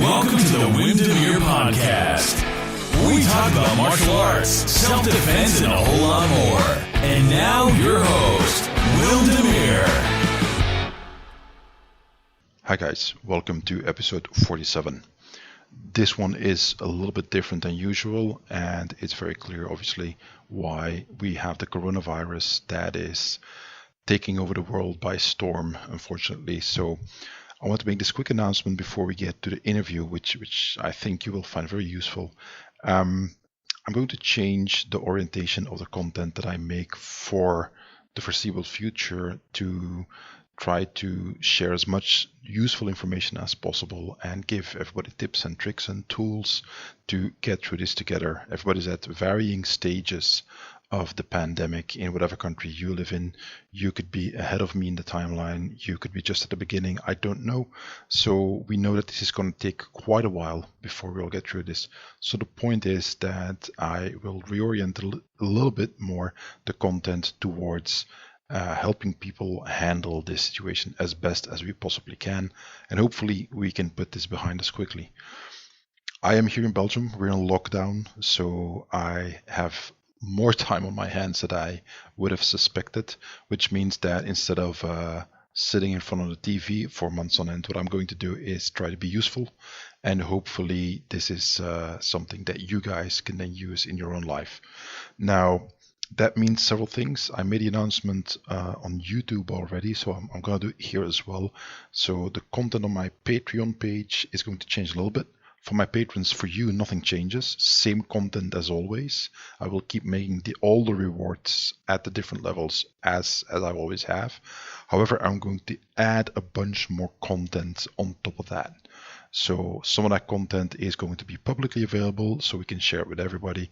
Welcome to the Demeere podcast. We talk about martial arts, self-defense, and a whole lot more. And now your host, Demeere. Hi guys, welcome to episode 47. This one is a little bit different than usual, and it's very clear obviously why we have the coronavirus that is taking over the world by storm, unfortunately. So I want to make this quick announcement before we get to the interview, which I think you will find very useful. I'm going to change the orientation of the content that I make for the foreseeable future to try to share as much useful information as possible and give everybody tips and tricks and tools to get through this together. Everybody's at varying stages of the pandemic in whatever country you live in. You could be ahead of me in the timeline. You could be just at the beginning. I don't know. So we know that this is going to take quite a while before we'll get through this. So the point is that I will reorient a little bit more the content towards helping people handle this situation as best as we possibly can. And hopefully we can put this behind us quickly. I am here in Belgium. We're in lockdown, so I have more time on my hands than I would have suspected, which means that instead of sitting in front of the TV for months on end, what I'm going to do is try to be useful, and hopefully this is something that you guys can then use in your own life. Now, that means several things. I made the announcement on YouTube already, so I'm going to do it here as well. So the content on my Patreon page is going to change a little bit. For my patrons, for you, nothing changes. Same content as always. I will keep making all the rewards at the different levels as I always have. However, I'm going to add a bunch more content on top of that. So some of that content is going to be publicly available so we can share it with everybody.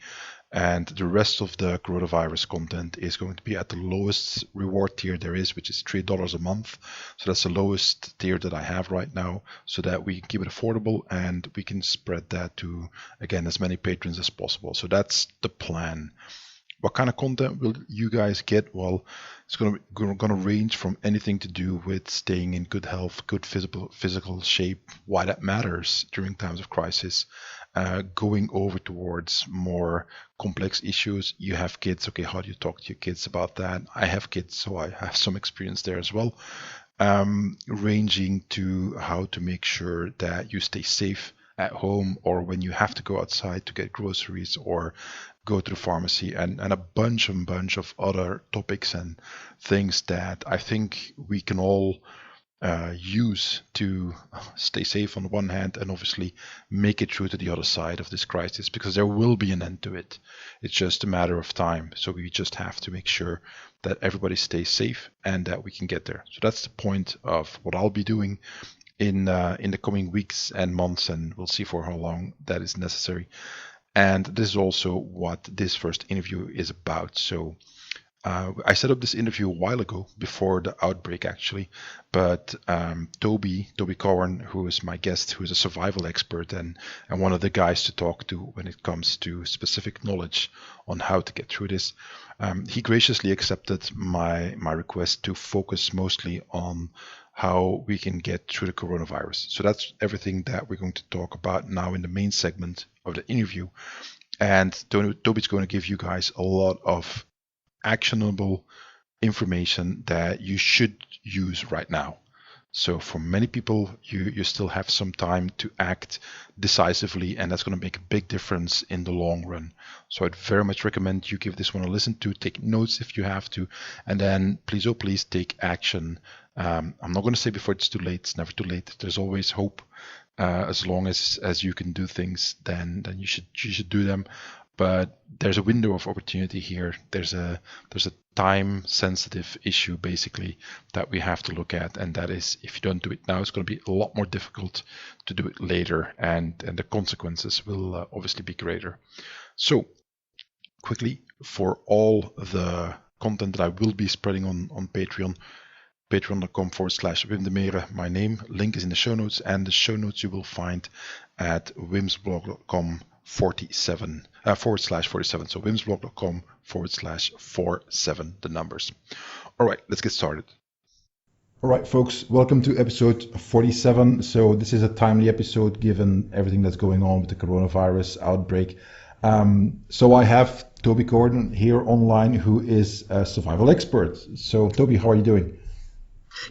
And the rest of the coronavirus content is going to be at the lowest reward tier there is, which is $3 a month. So that's the lowest tier that I have right now, so that we can keep it affordable and we can spread that to, again, as many patrons as possible. So that's the plan. What kind of content will you guys get? Well, it's going to range from anything to do with staying in good health, good physical shape, why that matters during times of crisis, going over towards more complex issues. You have kids, okay, how do you talk to your kids about that? I have kids, so I have some experience there as well, ranging to how to make sure that you stay safe at home or when you have to go outside to get groceries or go to the pharmacy, and a bunch of other topics and things that I think we can all use to stay safe on the one hand and obviously make it through to the other side of this crisis, because there will be an end to it. It's just a matter of time. So we just have to make sure that everybody stays safe and that we can get there. So that's the point of what I'll be doing in the coming weeks and months, and we'll see for how long that is necessary. And this is also what this first interview is about. So I set up this interview a while ago, before the outbreak actually, but Toby Cowern, who is my guest, who is a survival expert and one of the guys to talk to when it comes to specific knowledge on how to get through this, he graciously accepted my request to focus mostly on how we can get through the coronavirus. So that's everything that we're going to talk about now in the main segment of the interview. And Toby's going to give you guys a lot of actionable information that you should use right now. So for many people, you still have some time to act decisively, and that's going to make a big difference in the long run. So I'd very much recommend you give this one a listen to, take notes if you have to, and then please, oh please, take action. I'm not going to say before it's too late. It's never too late. There's always hope. As long as you can do things, then you should do them. But there's a window of opportunity here. There's a time sensitive issue basically that we have to look at, and that is, if you don't do it now, it's going to be a lot more difficult to do it later, and the consequences will obviously be greater. So quickly, for all the content that I will be spreading on Patreon, patreon.com/WimDemeere, my name. Link is in the show notes, and the show notes you will find at wimsblog.com/47. So wimsblog.com/47, the numbers. All right, let's get started. All right, folks, welcome to episode 47. So this is a timely episode given everything that's going on with the coronavirus outbreak. So I have Toby Cowern here online, who is a survival expert. So Toby, how are you doing?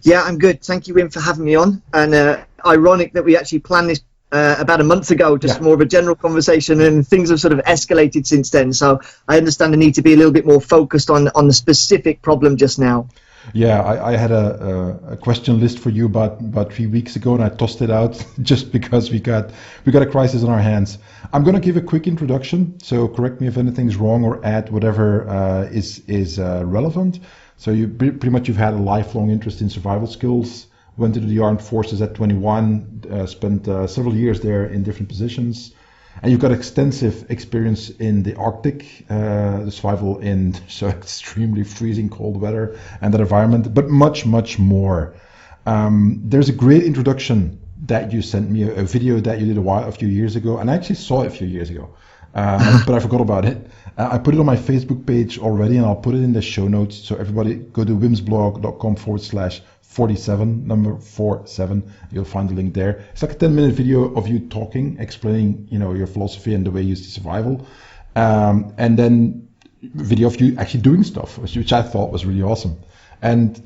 Yeah, I'm good. Thank you, Wim, for having me on. And ironic that we actually planned this about a month ago, just more of a general conversation, and things have sort of escalated since then. So I understand the need to be a little bit more focused on the specific problem just now. Yeah, I had a question list for you about 3 weeks ago, and I tossed it out just because we got a crisis on our hands. I'm going to give a quick introduction, so correct me if anything's wrong or add whatever is relevant. So you pretty much you've had a lifelong interest in survival skills. Went into the armed forces at 21, spent several years there in different positions. And you've got extensive experience in the Arctic, the survival in so extremely freezing cold weather and that environment, but much, much more. There's a great introduction that you sent me, a video that you did a few years ago, and I actually saw it a few years ago, but I forgot about it. I put it on my Facebook page already, and I'll put it in the show notes. So everybody go to wimsblog.com/47, number 47. You'll find the link there. It's like a 10-minute video of you talking, explaining, your philosophy and the way you see survival. And then video of you actually doing stuff, which I thought was really awesome. And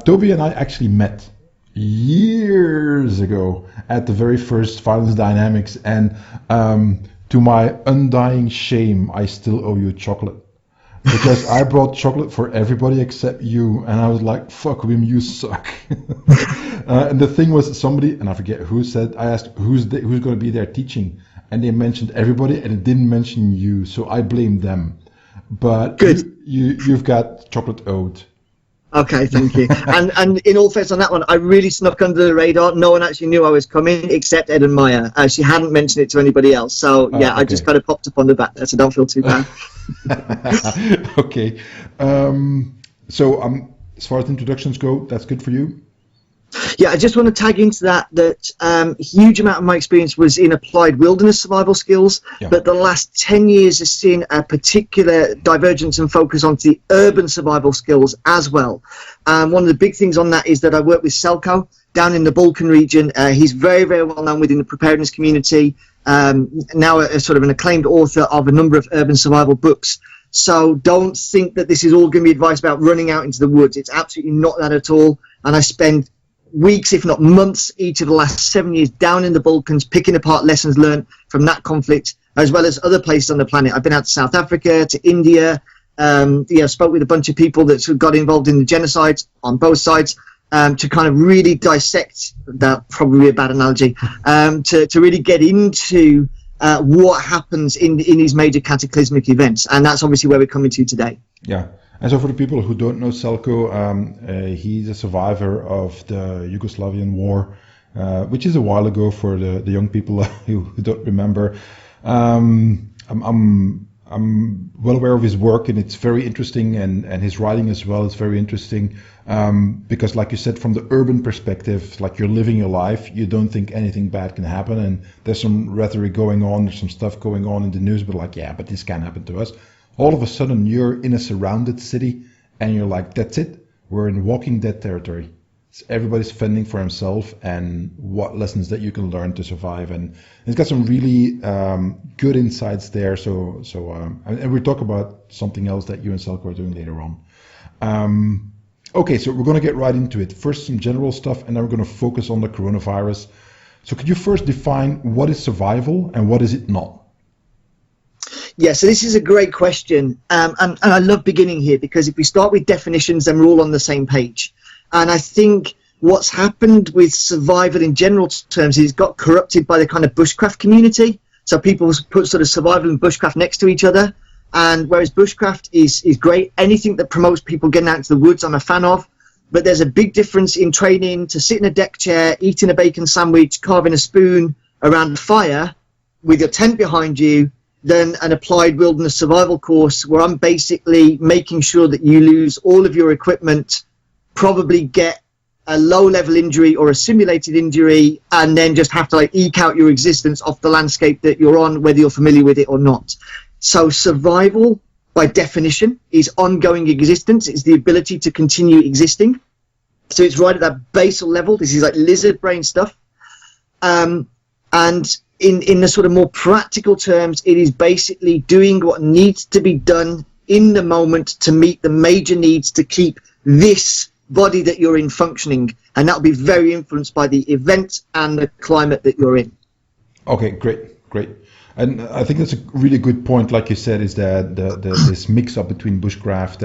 Toby and I actually met years ago at the very first Violence Dynamics. And to my undying shame, I still owe you chocolate. Because I brought chocolate for everybody except you, and I was like, fuck, Wim, you suck. And the thing was, somebody, and I forget who said, I asked who's going to be there teaching, and they mentioned everybody, and it didn't mention you, so I blamed them. But you've got chocolate owed. Okay, thank you. And in all fairness on that one, I really snuck under the radar. No one actually knew I was coming except Ed and Maya. She hadn't mentioned it to anybody else. So yeah, okay. I just kind of popped up on the back there, so don't feel too bad. Okay. So as far as introductions go, that's good for you? Yeah, I just want to tag into that a huge amount of my experience was in applied wilderness survival skills, but the last 10 years has seen a particular divergence and focus onto the urban survival skills as well. One of the big things on that is that I work with Selko down in the Balkan region. He's very, very well known within the preparedness community, now a sort of an acclaimed author of a number of urban survival books. So don't think that this is all going to be advice about running out into the woods. It's absolutely not that at all. And I spend weeks, if not months, each of the last 7 years down in the Balkans, picking apart lessons learned from that conflict, as well as other places on the planet. I've been out to South Africa, to India, spoke with a bunch of people that got involved in the genocide on both sides, to kind of really dissect, that probably a bad analogy, to really get into what happens in these major cataclysmic events. And that's obviously where we're coming to today. Yeah. And so for the people who don't know Selko, he's a survivor of the Yugoslavian war, which is a while ago for the young people who don't remember. I'm well aware of his work, and it's very interesting, and his writing as well is very interesting, because like you said, from the urban perspective, like you're living your life, you don't think anything bad can happen, and there's some rhetoric going on, there's some stuff going on in the news, but like, yeah, but this can happen to us. All of a sudden, you're in a surrounded city, and you're like, that's it. We're in Walking Dead territory. So everybody's fending for himself, and what lessons that you can learn to survive. And it's got some really good insights there. And we'll talk about something else that you and Selko are doing later on. Okay, so we're going to get right into it. First, some general stuff, and then we're going to focus on the coronavirus. So could you first define what is survival and what is it not? Yeah, so this is a great question, and I love beginning here, because if we start with definitions, then we're all on the same page. And I think what's happened with survival in general terms is it got corrupted by the kind of bushcraft community. So people put sort of survival and bushcraft next to each other, and whereas bushcraft is great, anything that promotes people getting out into the woods I'm a fan of, but there's a big difference in training to sit in a deck chair, eating a bacon sandwich, carving a spoon around a fire with your tent behind you, than an applied wilderness survival course where I'm basically making sure that you lose all of your equipment, probably get a low-level injury or a simulated injury, and then just have to like eke out your existence off the landscape that you're on, whether you're familiar with it or not. So survival, by definition, is ongoing existence. It's the ability to continue existing. So it's right at that basal level. This is like lizard brain stuff. And in the sort of more practical terms, it is basically doing what needs to be done in the moment to meet the major needs to keep this body that you're in functioning. And that will be very influenced by the event and the climate that you're in. Okay, great. And I think that's a really good point, like you said, is that this mix-up between bushcraft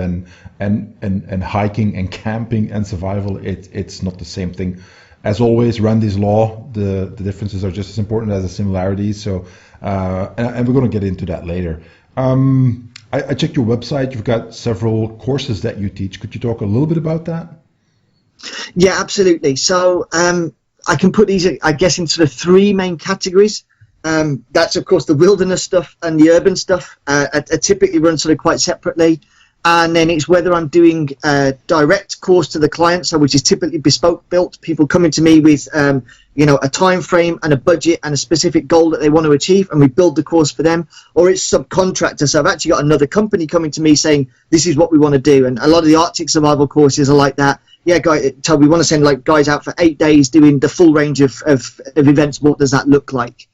and hiking and camping and survival, it's not the same thing. As always, Randy's law, the differences are just as important as the similarities. So, and we're going to get into that later. I checked your website. You've got several courses that you teach. Could you talk a little bit about that? Yeah, absolutely. So I can put these, I guess, in sort of three main categories. That's, of course, the wilderness stuff and the urban stuff. I typically run sort of quite separately. And then it's whether I'm doing a direct course to the client, so which is typically bespoke built, people coming to me with, a time frame and a budget and a specific goal that they want to achieve, and we build the course for them. Or it's subcontractor. So I've actually got another company coming to me saying, this is what we want to do. And a lot of the Arctic survival courses are like that. Yeah, Toby, we want to send like guys out for 8 days doing the full range of events. What does that look like?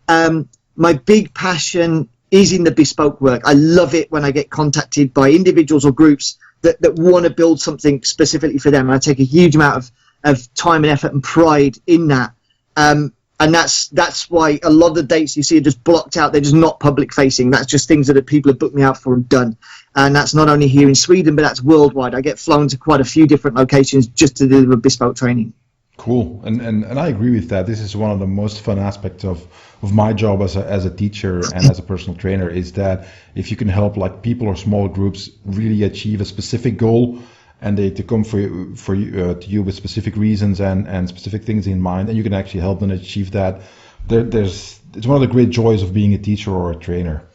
My big passion is in the bespoke work. I love it when I get contacted by individuals or groups that want to build something specifically for them. And I take a huge amount of time and effort and pride in that. And that's why a lot of the dates you see are just blocked out. They're just not public facing. That's just things that people have booked me out for and done. And that's not only here in Sweden, but that's worldwide. I get flown to quite a few different locations just to deliver bespoke training. Cool. And I agree with that. This is one of the most fun aspects of my job as a teacher and as a personal trainer, is that if you can help like people or small groups really achieve a specific goal, and they to come to you with specific reasons and specific things in mind, and you can actually help them achieve that. It's one of the great joys of being a teacher or a trainer.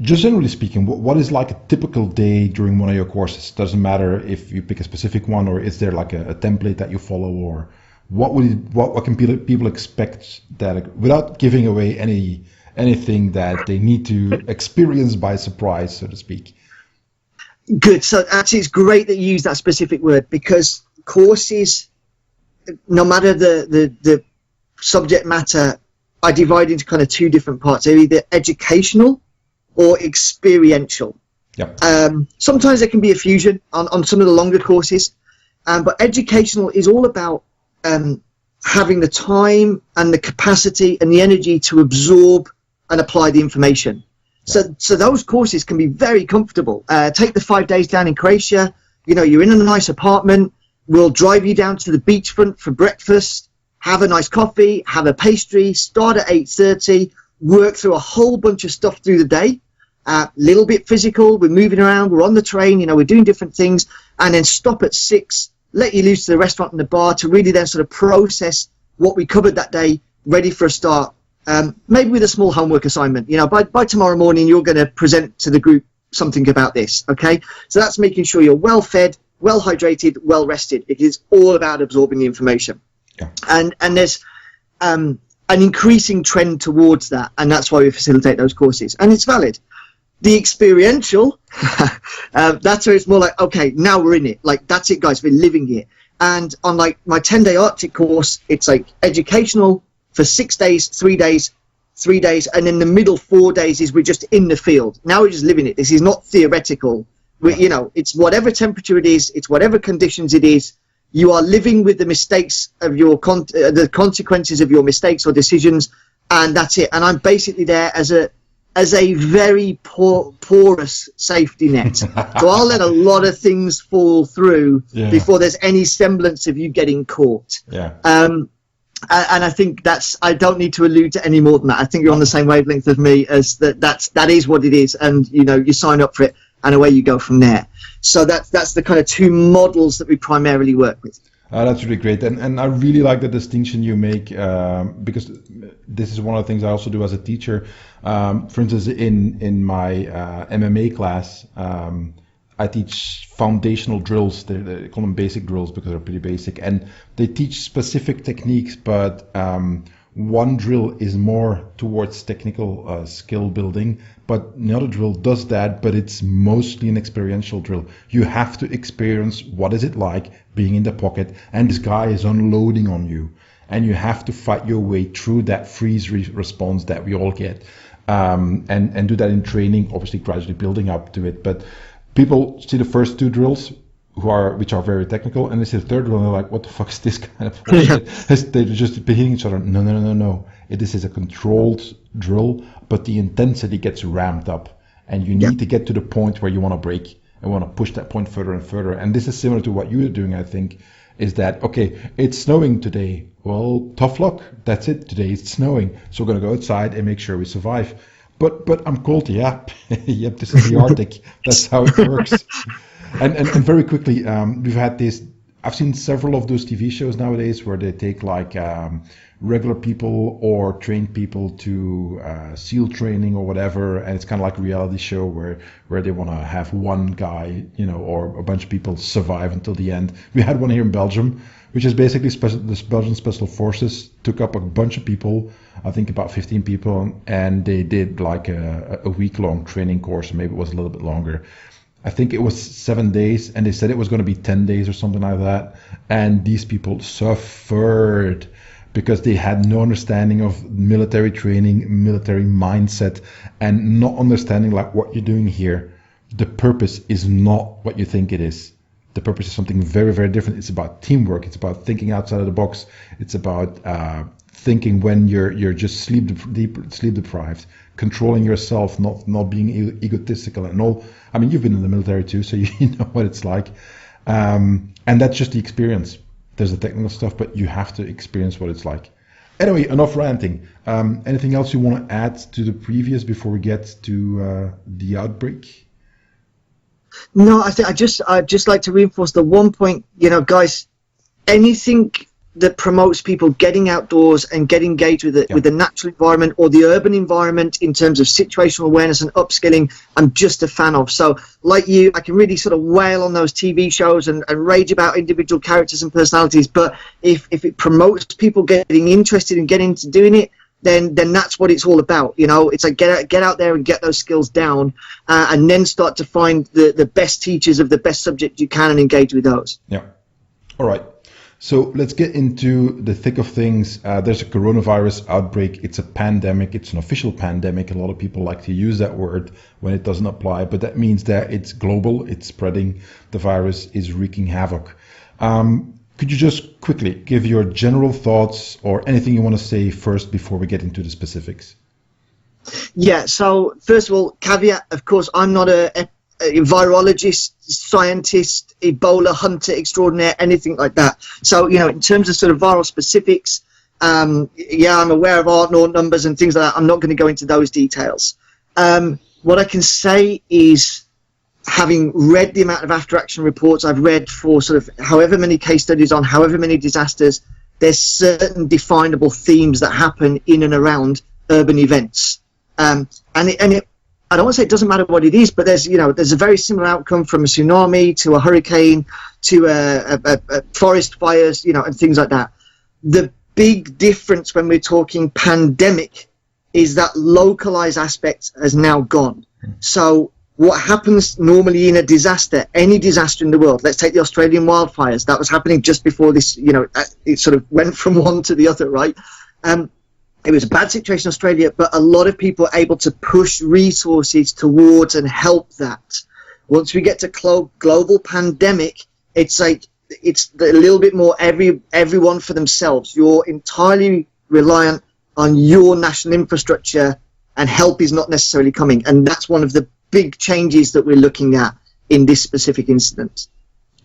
Just generally speaking, what is like a typical day during one of your courses? Doesn't matter if you pick a specific one, or is there like a template that you follow, or what can people expect, that without giving away anything that they need to experience by surprise, so to speak? Good. So actually, it's great that you use that specific word, because courses, no matter the subject matter, I divide into kind of two different parts. They're either educational or experiential. Yep. Sometimes there can be a fusion on some of the longer courses, but educational is all about having the time and the capacity and the energy to absorb and apply the information. Yep. So those courses can be very comfortable. Take the 5 days down in Croatia. You're in a nice apartment. We'll drive you down to the beachfront for breakfast, have a nice coffee, have a pastry, start at 8:30, work through a whole bunch of stuff through the day. Little bit physical, we're moving around, we're on the train, we're doing different things, and then stop at 6, let you loose to the restaurant and the bar to really then sort of process what we covered that day, ready for a start. Maybe with a small homework assignment. By tomorrow morning, you're going to present to the group something about this, okay? So that's making sure you're well fed, well hydrated, well rested. It is all about absorbing the information. Yeah. And there's an increasing trend towards that, and that's why we facilitate those courses, and it's valid. The experiential, that's where it's more like, okay, now we're in it. Like, that's it, guys, we're living it. And on like my 10-day Arctic course, it's like educational for 6 days, 3 days, 3 days, and then the middle 4 days is we're just in the field. Now we're just living it. This is not theoretical. It's whatever temperature it is, it's whatever conditions it is. You are living with the mistakes of your the consequences of your mistakes or decisions, and that's it. And I'm basically there as a very porous safety net. So I'll let a lot of things fall through before there's any semblance of you getting caught. Yeah. And I think I don't need to allude to any more than that. I think you're on the same wavelength as me, as that is what it is. And, you sign up for it and away you go from there. So that's the kind of two models that we primarily work with. That's really great. And I really like the distinction you make, because this is one of the things I also do as a teacher. For instance, in my MMA class, I teach foundational drills. They call them basic drills because they're pretty basic. And they teach specific techniques, but one drill is more towards technical skill building, but another drill does that, but it's mostly an experiential drill. You have to experience what is it like being in the pocket and this guy is unloading on you, and you have to fight your way through that freeze response that we all get, and do that in training, obviously gradually building up to it. But people see the first two drills, which are very technical, and they see the third drill and they're like, what the fuck is this kind of bullshit? They're just hitting each other. No. This is a controlled drill, but the intensity gets ramped up, and you need to get to the point where you want to break and want to push that point further and further. And this is similar to what you're doing, I think, is that, okay, it's snowing today. Well, tough luck. That's it. Today it's snowing. So we're going to go outside and make sure we survive. But I'm cold. Yep, this is the Arctic. That's how it works. And very quickly, we've had this. I've seen several of those TV shows nowadays where they take like regular people or trained people to SEAL training or whatever, and it's kind of like a reality show where they want to have one guy, or a bunch of people survive until the end. We had one here in Belgium, which is basically the Belgian Special Forces took up a bunch of people, I think about 15 people, and they did like a week-long training course, maybe it was a little bit longer. I think it was 7 days, and they said it was going to be 10 days or something like that. And these people suffered because they had no understanding of military training, military mindset, and not understanding like what you're doing here. The purpose is not what you think it is. The purpose is something very, very different. It's about teamwork. It's about thinking outside of the box. It's about thinking when you're just sleep deprived, controlling yourself, not being egotistical and all. I mean, you've been in the military too, so you know what it's like. And that's just the experience. There's the technical stuff, but you have to experience what it's like. Anyway, enough ranting. Anything else you want to add to the previous before we get to the outbreak? No, I'd just like to reinforce the one point, guys, anything that promotes people getting outdoors and get engaged with with the natural environment or the urban environment in terms of situational awareness and upskilling, I'm just a fan of. So like you, I can really sort of wail on those TV shows and rage about individual characters and personalities, but if it promotes people getting interested and getting into doing it, then that's what it's all about. It's like get out there and get those skills down, and then start to find the best teachers of the best subject you can and engage with those. Yeah. All right. So let's get into the thick of things. There's a coronavirus outbreak. It's a pandemic. It's an official pandemic. A lot of people like to use that word when it doesn't apply, but that means that it's global. It's spreading. The virus is wreaking havoc. Could you just quickly give your general thoughts or anything you want to say first before we get into the specifics? Yeah, so first of all, caveat, of course, I'm not a virologist, scientist, Ebola hunter extraordinaire, anything like that. So, in terms of sort of viral specifics, I'm aware of R0 numbers and things like that. I'm not going to go into those details. What I can say is, having read the amount of after-action reports I've read for sort of however many case studies on however many disasters, there's certain definable themes that happen in and around urban events. I don't want to say it doesn't matter what it is, but there's a very similar outcome from a tsunami to a hurricane to a forest fires, and things like that. The big difference when we're talking pandemic is that localized aspect has now gone. So what happens normally in a disaster, any disaster in the world, let's take the Australian wildfires, that was happening just before this, it sort of went from one to the other, right? It was a bad situation in Australia, but a lot of people are able to push resources towards and help that. Once we get to global pandemic, it's like it's a little bit more everyone for themselves. You're entirely reliant on your national infrastructure, and help is not necessarily coming. And that's one of the big changes that we're looking at in this specific incident.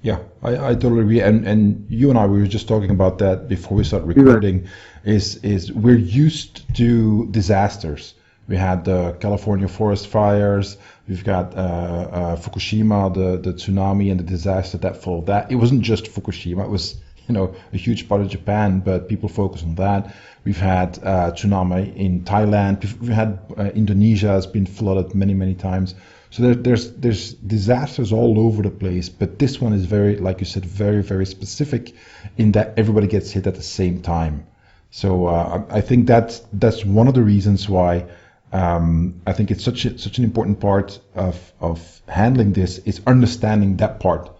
Yeah, I totally agree. And you and I, we were just talking about that before we started recording, is we're used to disasters. We had the California forest fires, we've got Fukushima, the tsunami and the disaster that followed that. It wasn't just Fukushima, it was a huge part of Japan, but people focus on that. We've had tsunami in Thailand, we've had Indonesia has been flooded many, many times. So there's disasters all over the place, but this one is very, like you said, very, very specific in that everybody gets hit at the same time. So I think that's one of the reasons why I think it's such an important part of handling this is understanding that part.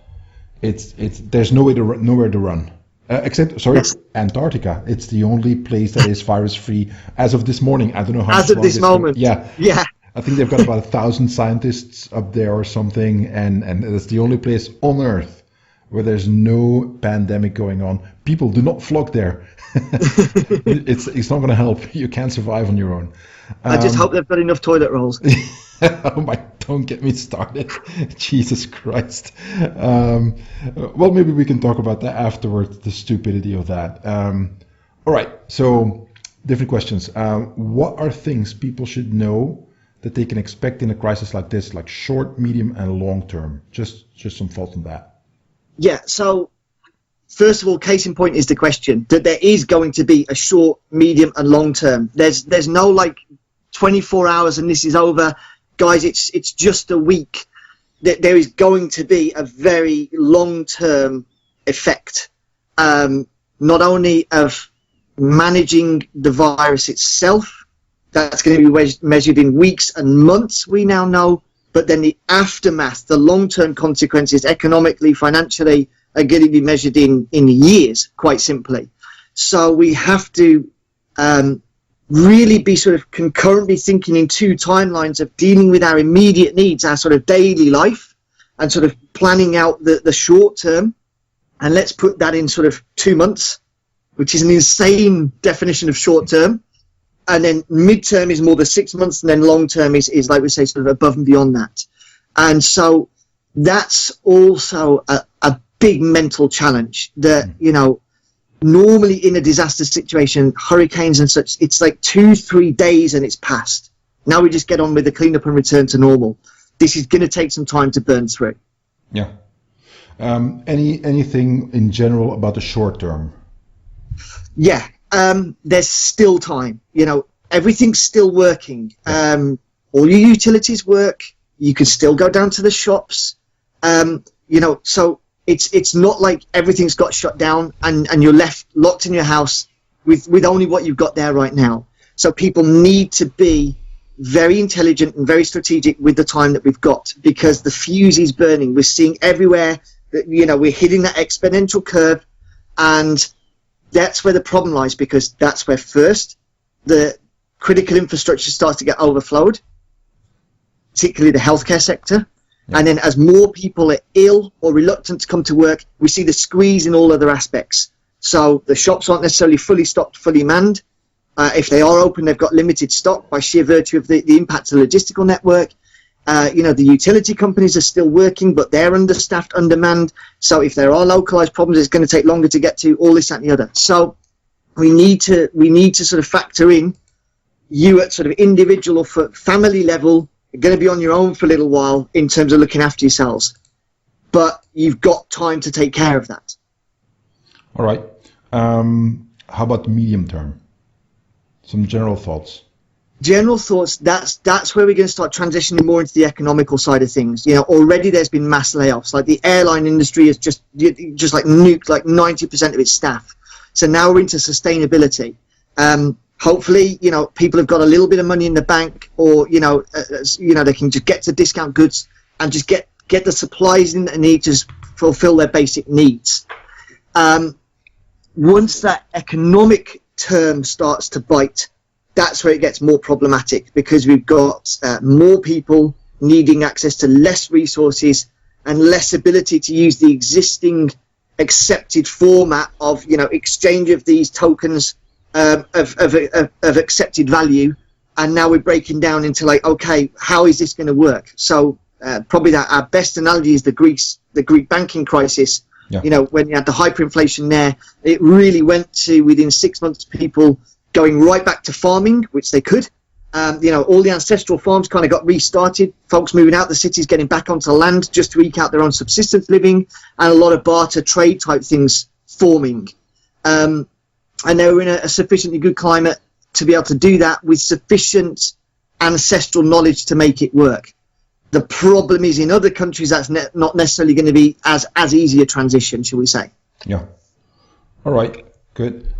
There's nowhere to run. Except, Yes. Antarctica. It's the only place that is virus-free as of this morning. I don't know how. As of this moment. Yeah. Yeah. I think they've got about 1,000 scientists up there or something, and it's the only place on Earth where there's no pandemic going on. People do not flock there. It's not going to help. You can't survive on your own. I just hope they've got enough toilet rolls. Oh my! Don't get me started. Jesus Christ. Well, maybe we can talk about that afterwards. The stupidity of that. All right. So, different questions. What are things people should know that they can expect in a crisis like this, like short, medium, and long term? Just some thoughts on that. Yeah. So, first of all, case in point is the question that there is going to be a short, medium, and long term. There's no like 24 hours and this is over. Guys, it's just a week. There is going to be a very long-term effect, not only of managing the virus itself, that's going to be measured in weeks and months, we now know, but then the aftermath, the long-term consequences, economically, financially, are going to be measured in years, quite simply. So we have to really be sort of concurrently thinking in two timelines of dealing with our immediate needs, our sort of daily life, and sort of planning out the short term. And let's put that in sort of 2 months, which is an insane definition of short term. And then midterm is more the 6 months, and then long term is like we say, sort of above and beyond that. And so that's also a big mental challenge that, you know, normally in a disaster situation, hurricanes and such, it's like 2-3 days and it's passed. Now we just get on with the cleanup and return to normal. This is going to take some time to burn through. Yeah. Anything in general about the short term? Yeah. There's still time. You know, everything's still working. All your utilities work. You can still go down to the shops. You know, so it's not like everything's got shut down and you're left locked in your house with only what you've got there right now. So people need to be very intelligent and very strategic with the time that we've got, because the fuse is burning. We're seeing everywhere that, you know, we're hitting that exponential curve, and that's where the problem lies, because that's where first the critical infrastructure starts to get overflowed, particularly the healthcare sector. And then as more people are ill or reluctant to come to work, we see the squeeze in all other aspects. So the shops aren't necessarily fully stocked, fully manned. If they are open, they've got limited stock by sheer virtue of the impact of the logistical network. You know, the utility companies are still working, but they're understaffed, undermanned. So if there are localized problems, it's going to take longer to get to all this, that, and the other. So we need to sort of factor in you at sort of individual or family level. You're going to be on your own for a little while in terms of looking after yourselves, but you've got time to take care of that. All right. How about the medium term? Some general thoughts. General thoughts. That's where we're going to start transitioning more into the economical side of things. You know, already there's been mass layoffs. Like the airline industry has just like nuked like 90% of its staff. So now we're into sustainability. Hopefully, you know, people have got a little bit of money in the bank, or you know, they can just get to discount goods and just get the supplies in that they need to fulfill their basic needs. Once that economic term starts to bite, that's where it gets more problematic, because we've got more people needing access to less resources and less ability to use the existing accepted format of, you know, exchange of these tokens of accepted value. And now we're breaking down into like, okay, how is this going to work? So probably that our best analogy is the Greek banking crisis. Yeah. You know, when you had the hyperinflation there, it really went to, within 6 months, people going right back to farming, which they could. You know, all the ancestral farms kind of got restarted, folks moving out the cities, getting back onto land just to eke out their own subsistence living, and a lot of barter trade type things forming. And they were in a sufficiently good climate to be able to do that with sufficient ancestral knowledge to make it work. The problem is in other countries that's not necessarily going to be as easy a transition, shall we say. Yeah. All right. Good.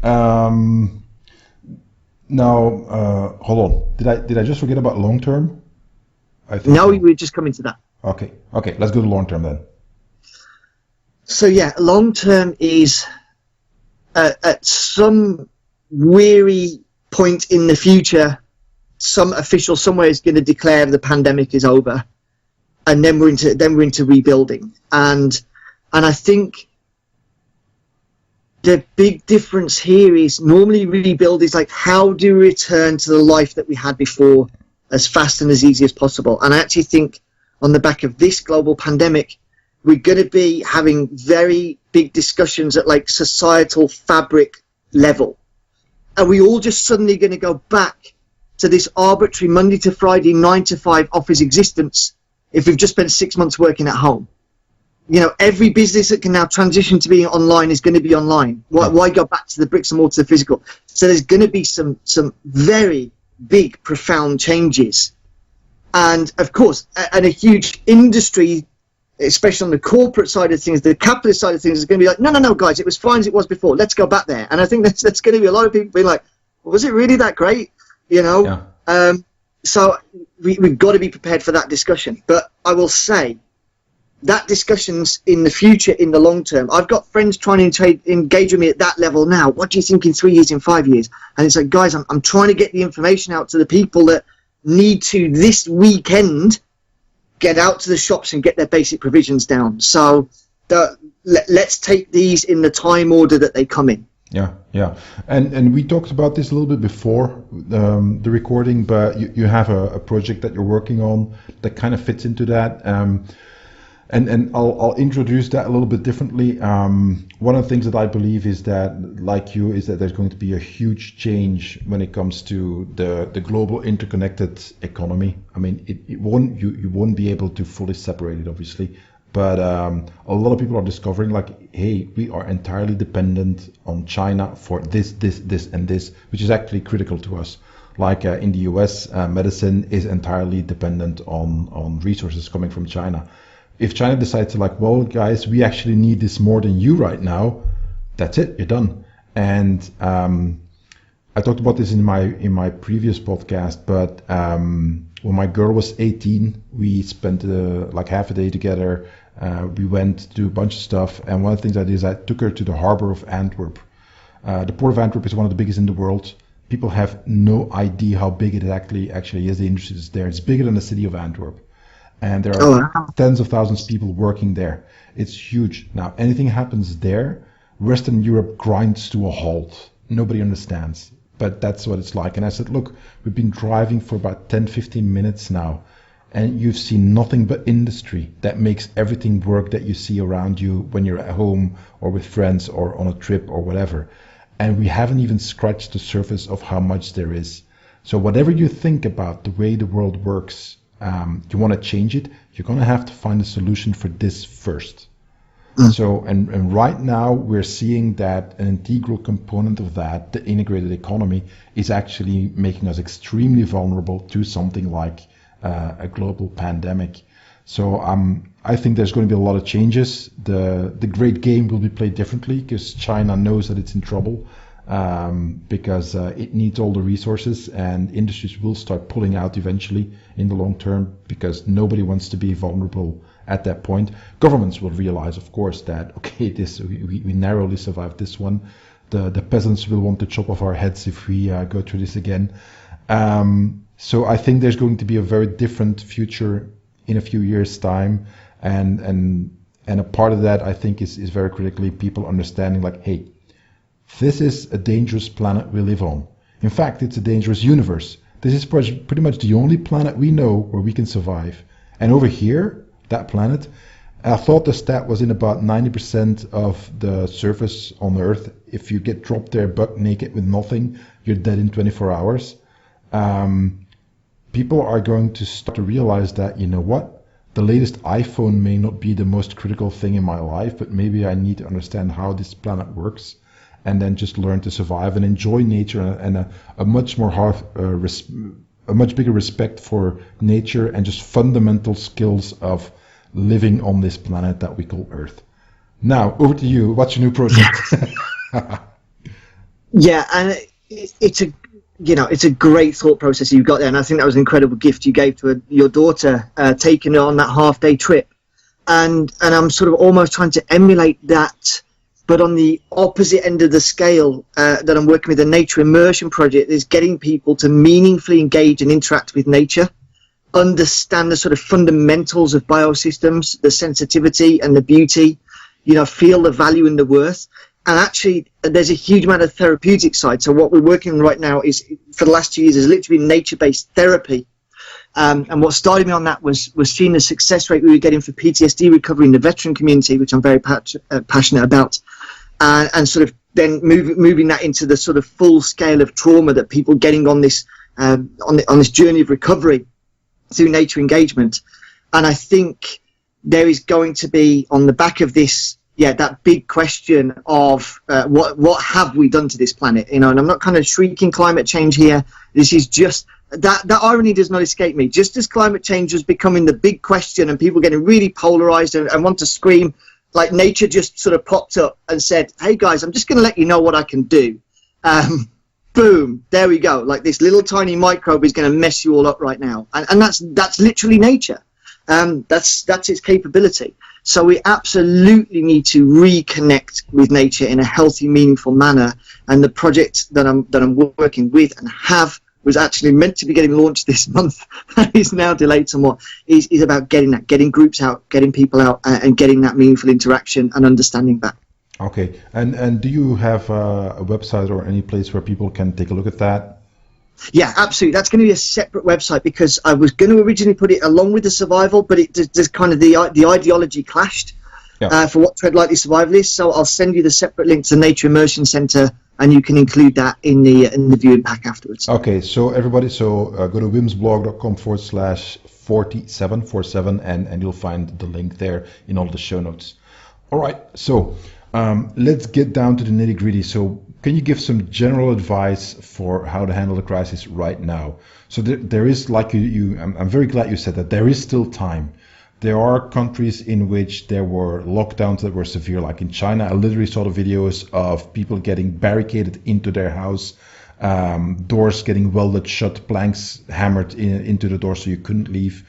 Now, hold on. Did I just forget about long term? I think No, so. we were just coming to that. Okay. Let's go to long term then. So yeah, long term is at some weary point in the future, some official somewhere is going to declare the pandemic is over, and then we're into rebuilding. And I think the big difference here is normally rebuild is like, how do we return to the life that we had before as fast and as easy as possible? And I actually think on the back of this global pandemic, we're going to be having very big discussions at like societal fabric level. Are we all just suddenly going to go back to this arbitrary Monday to Friday 9 to 5 office existence if we've just spent 6 months working at home? You know, every business that can now transition to being online is going to be online. Why go back to the bricks and mortar, the physical? So there's going to be some very big, profound changes. And of course, and a huge industry, especially on the corporate side of things, the capitalist side of things, is going to be like, no, guys, it was fine as it was before. Let's go back there. And I think that's going to be a lot of people being like, well, was it really that great? You know? Yeah. So we've got to be prepared for that discussion. But I will say that discussion's in the future, in the long term. I've got friends trying to engage with me at that level now. What do you think in 3 years, in 5 years? And it's like, guys, I'm trying to get the information out to the people that need to this weekend get out to the shops and get their basic provisions down. So let's take these in the time order that they come in. Yeah. And we talked about this a little bit before the recording, but you have a project that you're working on that kind of fits into that. And I'll introduce that a little bit differently. One of the things that I believe is that, like you, is that there's going to be a huge change when it comes to the global interconnected economy. I mean, you won't be able to fully separate it, obviously, but a lot of people are discovering, like, hey, we are entirely dependent on China for this, and this, which is actually critical to us. Like in the US, medicine is entirely dependent on resources coming from China. If China decides to, like, well, guys, we actually need this more than you right now, that's it, you're done. And I talked about this in my previous podcast, but when my girl was 18, we spent like half a day together. We went to do a bunch of stuff, and one of the things I did is I took her to the harbor of Antwerp. The port of Antwerp is one of the biggest in the world. People have no idea how big it actually is. The industry is there. It's bigger than the city of Antwerp. And there are tens of thousands of people working there. It's huge. Now, anything happens there, Western Europe grinds to a halt. Nobody understands. But that's what it's like. And I said, look, we've been driving for about 10, 15 minutes now, and you've seen nothing but industry that makes everything work that you see around you when you're at home or with friends or on a trip or whatever. And we haven't even scratched the surface of how much there is. So whatever you think about the way the world works, you want to change it, you're going to have to find a solution for this first. So, and right now we're seeing that an integral component of that, the integrated economy, is actually making us extremely vulnerable to something like a global pandemic. So I think there's going to be a lot of changes. The great game will be played differently because China knows that it's in trouble. Because it needs all the resources, and industries will start pulling out eventually in the long term because nobody wants to be vulnerable at that point. Governments will realize, of course, that, okay, we narrowly survived this one. The peasants will want to chop off our heads if we go through this again. So I think there's going to be a very different future in a few years' time, and a part of that, I think, is very critically people understanding, like, hey, this is a dangerous planet we live on. In fact, it's a dangerous universe. This is pretty much the only planet we know where we can survive. And over here, that planet, I thought the stat was in about 90% of the surface on Earth. If you get dropped there buck naked with nothing, you're dead in 24 hours. People are going to start to realize that, you know what? The latest iPhone may not be the most critical thing in my life, but maybe I need to understand how this planet works. And then just learn to survive and enjoy nature, and a much more a much bigger respect for nature and just fundamental skills of living on this planet that we call Earth. Now, over to you. What's your new project? Yeah, and it's it's a great thought process you've got there, and I think that was an incredible gift you gave to your daughter, taking her on that half-day trip. And I'm sort of almost trying to emulate that, but on the opposite end of the scale that I'm working with, the Nature Immersion Project, is getting people to meaningfully engage and interact with nature, understand the sort of fundamentals of biosystems, the sensitivity and the beauty, feel the value and the worth. And actually, there's a huge amount of therapeutic side. So what we're working on right now is, for the last 2 years, is literally nature-based therapy. And what started me on that was seeing the success rate we were getting for PTSD recovery in the veteran community, which I'm very passionate about, and sort of then moving that into the sort of full scale of trauma that people getting on this on this journey of recovery through nature engagement. And I think there is going to be, on the back of this, that big question of what have we done to this planet, and I'm not kind of shrieking climate change here. This is just that irony does not escape me. Just as climate change is becoming the big question and people getting really polarized and want to scream, like nature just sort of popped up and said, hey guys, I'm just going to let you know what I can do. Boom, there we go. Like, this little tiny microbe is going to mess you all up right now. And that's literally nature. That's its capability. So we absolutely need to reconnect with nature in a healthy, meaningful manner. And the project that I'm working with and was actually meant to be getting launched this month, is now delayed somewhat, is about getting groups out, getting people out, and getting that meaningful interaction and understanding back. Okay, and do you have a website or any place where people can take a look at that? Yeah, absolutely. That's going to be a separate website, because I was going to originally put it along with the survival, but there's kind of the ideology clashed for what Tread Lightly Survival is. So I'll send you the separate link to the Nature Immersion Center, and you can include that in the viewing pack afterwards. Okay, so everybody, go to wimsblog.com/47 and you'll find the link there in all the show notes. All right, so let's get down to the nitty-gritty. So can you give some general advice for how to handle the crisis right now? So there is, like I'm very glad you said that, there is still time. There are countries in which there were lockdowns that were severe, like in China. I literally saw the videos of people getting barricaded into their house, doors getting welded shut, planks hammered into the door so you couldn't leave.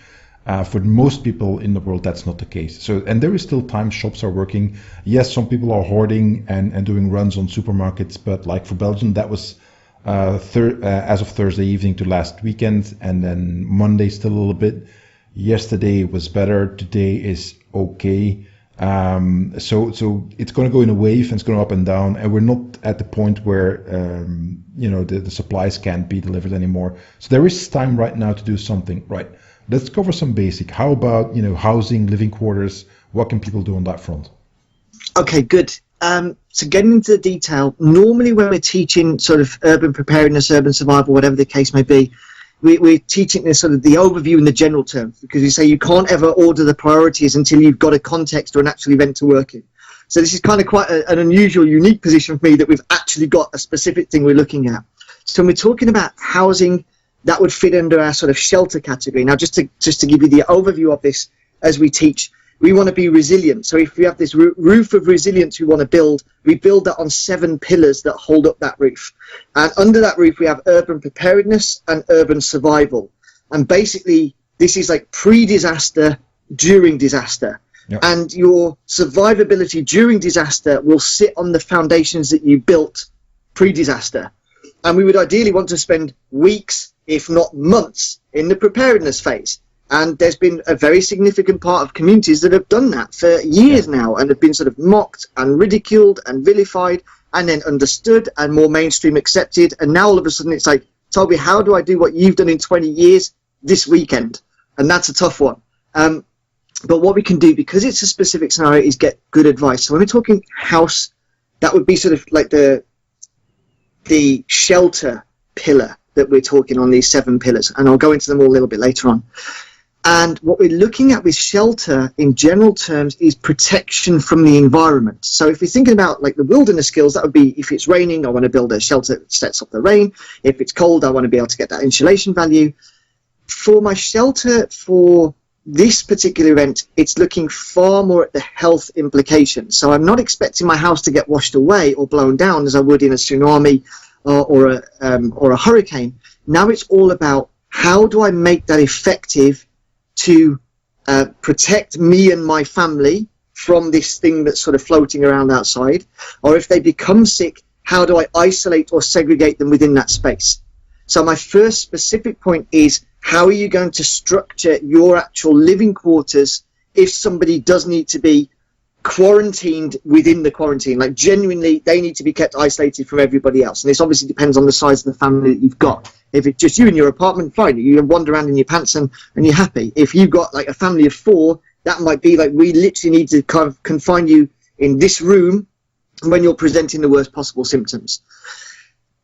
For most people in the world, that's not the case. So, and there is still time. Shops are working. Yes, some people are hoarding and doing runs on supermarkets, but like for Belgium, that was as of Thursday evening to last weekend, and then Monday still a little bit. Yesterday was better. Today is okay. So it's going to go in a wave, and it's going up and down, and we're not at the point where the supplies can't be delivered anymore. So there is time right now to do something. Right. Let's cover some basic. How about housing, living quarters? What can people do on that front? Okay, good. So getting into the detail, normally when we're teaching sort of urban preparedness, urban survival, whatever the case may be, we're teaching this sort of the overview in the general terms, because we say you can't ever order the priorities until you've got a context or an actual event to work in. So this is kind of quite an unusual, unique position for me, that we've actually got a specific thing we're looking at. So when we're talking about housing, that would fit under our sort of shelter category. Now, just to give you the overview of this as we teach, we want to be resilient. So if we have this roof of resilience we want to build, we build that on 7 pillars that hold up that roof. And under that roof, we have urban preparedness and urban survival. And basically, this is like pre-disaster, during disaster. Yep. And your survivability during disaster will sit on the foundations that you built pre-disaster. And we would ideally want to spend weeks, if not months, in the preparedness phase. And there's been a very significant part of communities that have done that for years now, and have been sort of mocked and ridiculed and vilified, and then understood and more mainstream accepted. And now all of a sudden it's like, Toby, how do I do what you've done in 20 years this weekend? And that's a tough one. But what we can do, because it's a specific scenario, is get good advice. So when we're talking house, that would be sort of like the shelter pillar that we're talking on, these 7 pillars. And I'll go into them all a little bit later on. And what we're looking at with shelter in general terms is protection from the environment. So if we're thinking about like the wilderness skills, that would be, if it's raining, I want to build a shelter that sets off the rain. If it's cold, I want to be able to get that insulation value. For my shelter for this particular event, it's looking far more at the health implications. So I'm not expecting my house to get washed away or blown down as I would in a tsunami or a hurricane. Now it's all about how do I make that effective to protect me and my family from this thing that's sort of floating around outside, or if they become sick, how do I isolate or segregate them within that space? So my first specific point is, how are you going to structure your actual living quarters if somebody does need to be quarantined within the quarantine? Like, genuinely, they need to be kept isolated from everybody else. And this obviously depends on the size of the family that you've got. If it's just you in your apartment, fine, you wander around in your pants and you're happy. If you've got like a family of 4, that might be like, we literally need to kind of confine you in this room when you're presenting the worst possible symptoms.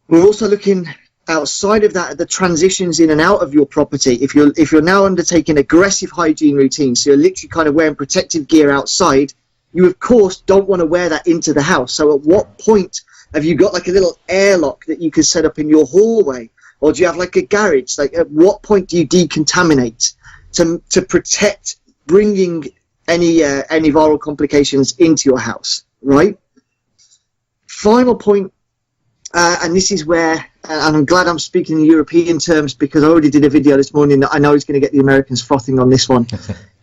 We're also looking outside of that at the transitions in and out of your property. If you're now undertaking aggressive hygiene routines, so you're literally kind of wearing protective gear outside, you of course don't want to wear that into the house. So at what point have you got like a little airlock that you could set up in your hallway, or do you have like a garage? Like, at what point do you decontaminate to protect bringing any viral complications into your house, right? Final point, and this is where, and I'm glad I'm speaking in European terms because I already did a video this morning that I know is going to get the Americans frothing on this one,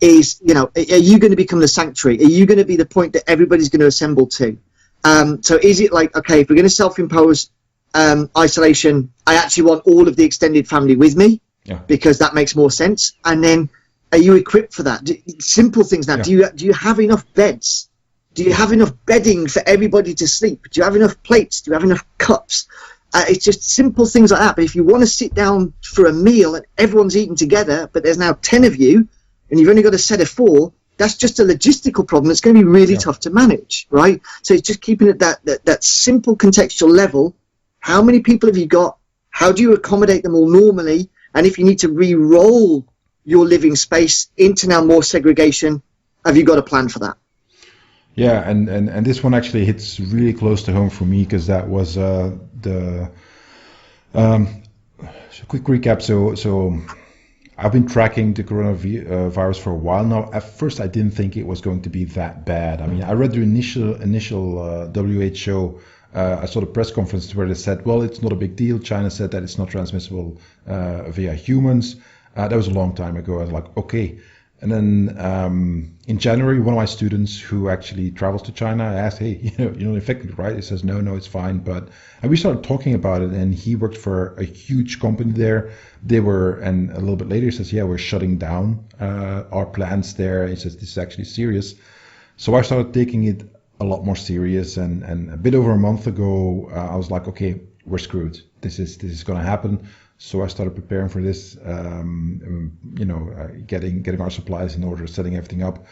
is, are you going to become the sanctuary? Are you going to be the point that everybody's going to assemble to? So is it like, okay, if we're going to self-impose isolation, I actually want all of the extended family with me, because that makes more sense. And then, are you equipped for that? Simple things now. Do you have enough beds? Do you have enough bedding for everybody to sleep? Do you have enough plates? Do you have enough cups? It's just simple things like that. But if you want to sit down for a meal and everyone's eating together, but there's now 10 of you and you've only got a set of 4, that's just a logistical problem. It's going to be really tough to manage, right? So it's just keeping it that simple contextual level. How many people have you got? How do you accommodate them all normally? And if you need to re-roll your living space into now more segregation, have you got a plan for that? Yeah, and this one actually hits really close to home for me, because that was the quick recap. So I've been tracking the coronavirus for a while now. At first, I didn't think it was going to be that bad. I mean, I read the initial WHO. I saw the press conference where they said, well, it's not a big deal. China said that it's not transmissible via humans. That was a long time ago. I was like, okay. And then in January, one of my students who actually travels to China, I asked, hey, you're not infected, right? He says, no, it's fine. And we started talking about it, and he worked for a huge company there. And a little bit later he says, yeah, we're shutting down our plants there. He says, this is actually serious. So I started taking it a lot more serious. And a bit over a month ago, I was like, okay, we're screwed. This is going to happen. So I started preparing for this, getting our supplies in order, setting everything up.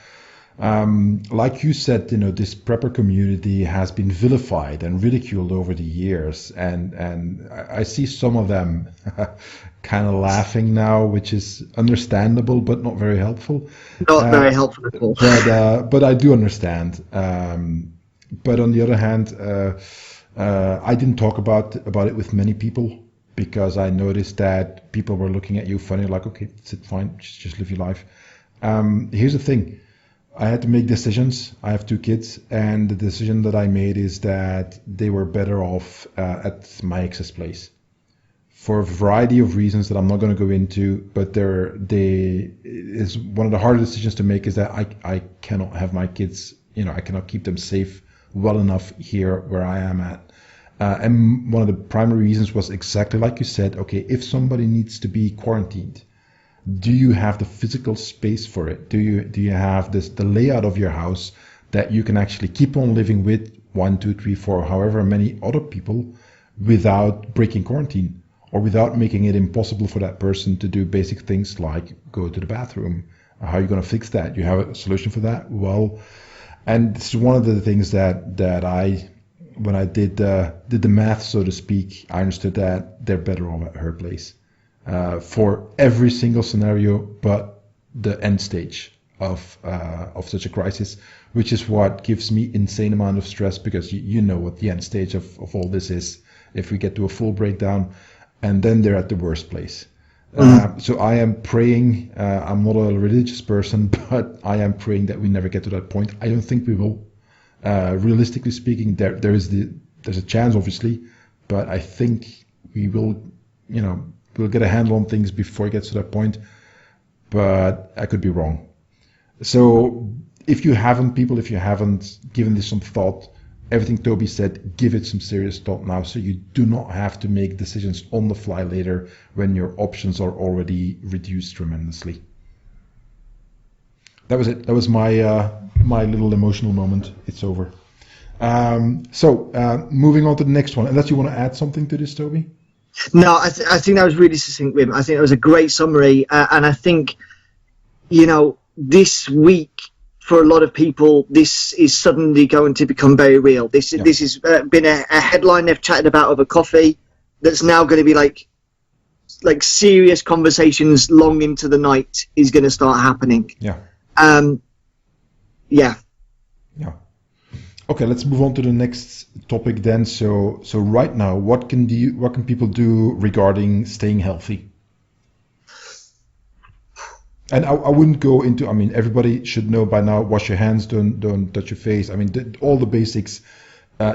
Like you said, this prepper community has been vilified and ridiculed over the years, and I see some of them kind of laughing now, which is understandable but not very helpful. Not very helpful at all. But I do understand. But on the other hand, I didn't talk about it with many people, because I noticed that people were looking at you funny, like, okay, it's fine, just live your life. Here's the thing. I had to make decisions. I have 2 kids, and the decision that I made is that they were better off at my ex's place for a variety of reasons that I'm not going to go into, but is one of the hardest decisions to make, is that I cannot have my kids, I cannot keep them safe well enough here where I am at. And one of the primary reasons was exactly like you said, okay, if somebody needs to be quarantined, do you have the physical space for it? Do you have the layout of your house that you can actually keep on living with 1, 2, 3, 4, however many other people, without breaking quarantine, or without making it impossible for that person to do basic things like go to the bathroom? How are you going to fix that? You have a solution for that? Well, and this is one of the things that when I did the math, so to speak, I understood that they're better off at her place for every single scenario, but the end stage of such a crisis, which is what gives me insane amount of stress, because you know what the end stage of all this is. If we get to a full breakdown, and then they're at the worst place. So I am praying. I'm not a religious person, but I am praying that we never get to that point. I don't think we will. Realistically speaking, there's a chance, obviously, but I think we will, we'll get a handle on things before it gets to that point, but I could be wrong. So if you haven't given this some thought, everything Toby said, give it some serious thought now, so you do not have to make decisions on the fly later when your options are already reduced tremendously. That was it. That was my my little emotional moment. It's over. So moving on to the next one. Unless you want to add something to this, Toby? No, I think that was really succinct, Wim. I think it was a great summary, and I think, this week for a lot of people, this is suddenly going to become very real. This has been a headline they've chatted about over coffee. That's now going to be like serious conversations long into the night is going to start happening. Yeah. Yeah. Okay, let's move on to the next topic then. So right now, what can people do regarding staying healthy? And I wouldn't go into. I mean, everybody should know by now. Wash your hands. Don't touch your face. I mean, all the basics.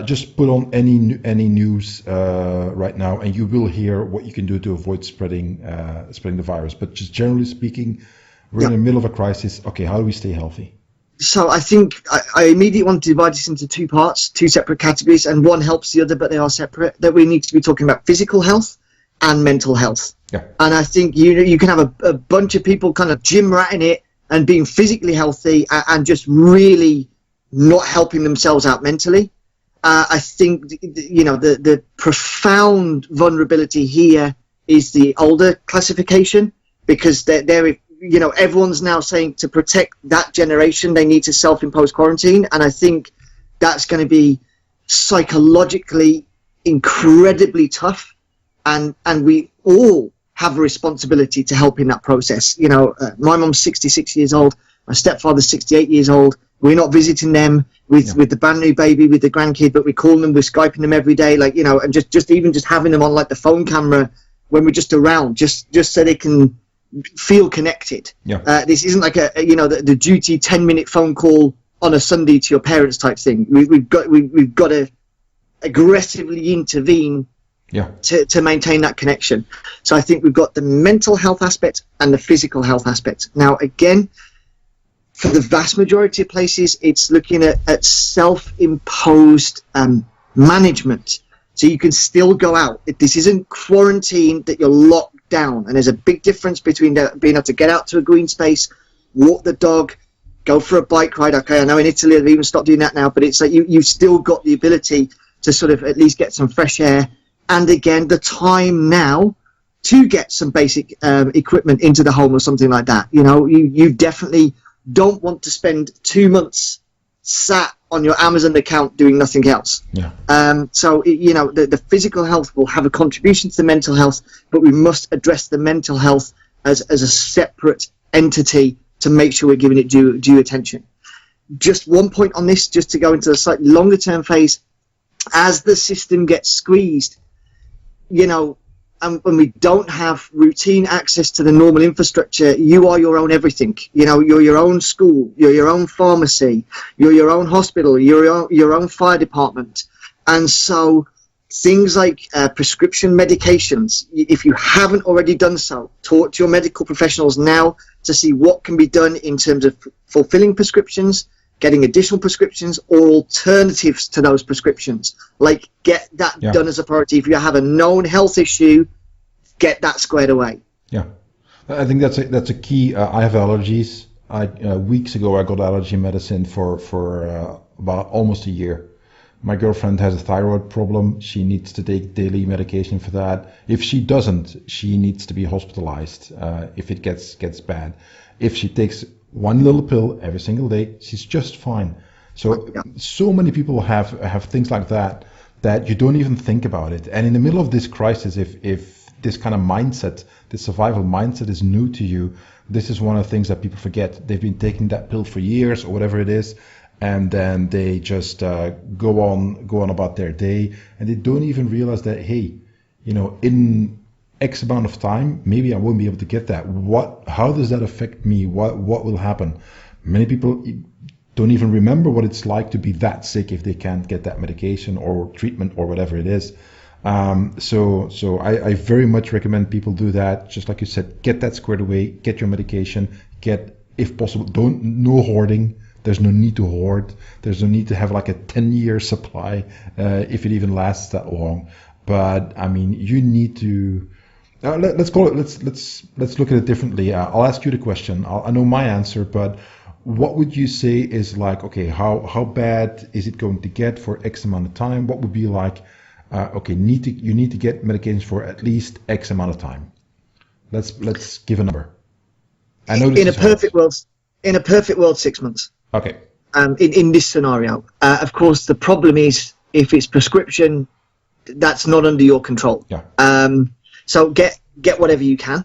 Just put on any news right now, and you will hear what you can do to avoid spreading the virus. But just generally speaking, we're in the middle of a crisis. Okay, how do we stay healthy? So I think I immediately want to divide this into two parts, two separate categories, and one helps the other, but they are separate. That we need to be talking about physical health and mental health. Yeah. And I think you can have a bunch of people kind of gym ratting it and being physically healthy and just really not helping themselves out mentally. I think the profound vulnerability here is the older classification, because they're everyone's now saying to protect that generation they need to self-impose quarantine, and I think that's going to be psychologically incredibly tough, and we all have a responsibility to help in that process. My mom's 66 years old, my stepfather's 68 years old. We're not visiting them with the brand new baby, with the grandkid, but we call them, we're Skyping them every day, and just having them on like the phone camera when we're just around, just so they can feel connected. Yeah. This isn't like the duty 10-minute phone call on a Sunday to your parents type thing. We've got to aggressively intervene to maintain that connection. So I think we've got the mental health aspect and the physical health aspect. Now, again, for the vast majority of places, it's looking at self-imposed management. So you can still go out. This isn't quarantine that you're locked down. And there's a big difference between being able to get out to a green space, walk the dog, go for a bike ride. Okay, I know in Italy they've even stopped doing that now, but it's like you've still got the ability to sort of at least get some fresh air. And again, the time now to get some basic equipment into the home or something like that. You definitely don't want to spend 2 months sat on your Amazon account doing nothing else. Yeah. So the physical health will have a contribution to the mental health, but we must address the mental health as a separate entity to make sure we're giving it due attention. Just one point on this, just to go into the slightly longer term phase, as the system gets squeezed, and when we don't have routine access to the normal infrastructure, you are your own everything. You're your own school, you're your own pharmacy, you're your own hospital, you're your own fire department. And so things like prescription medications, if you haven't already done so, talk to your medical professionals now to see what can be done in terms of fulfilling prescriptions, getting additional prescriptions, or alternatives to those prescriptions. Like, get that done as a priority. If you have a known health issue, get that squared away. Yeah, I think that's a key. I have allergies. Weeks ago I got allergy medicine for about almost a year. My girlfriend has a thyroid problem. She needs to take daily medication for that. If she doesn't, she needs to be hospitalized if it gets bad. If she takes one little pill every single day, she's just fine. So many people have things like that you don't even think about it. And in the middle of this crisis, if this kind of mindset, this survival mindset is new to you, this is one of the things that people forget. They've been taking that pill for years or whatever it is, and then they just go on about their day, and they don't even realize that, hey, in X amount of time, maybe I won't be able to get that. How does that affect me? What will happen? Many people don't even remember what it's like to be that sick if they can't get that medication or treatment or whatever it is. So I very much recommend people do that. Just like you said, get that squared away, get your medication, if possible, no hoarding. There's no need to hoard. There's no need to have like a 10-year supply, if it even lasts that long. But I mean, you need to, let's look at it differently. I'll ask you the question. I know my answer, but what would you say is like, okay, how bad is it going to get for X amount of time? What would be like, okay, you need to get medications for at least X amount of time. Let's give a number. I know in a perfect world, 6 months. Okay. In this scenario, of course, the problem is if it's prescription, that's not under your control. Yeah. So get whatever you can.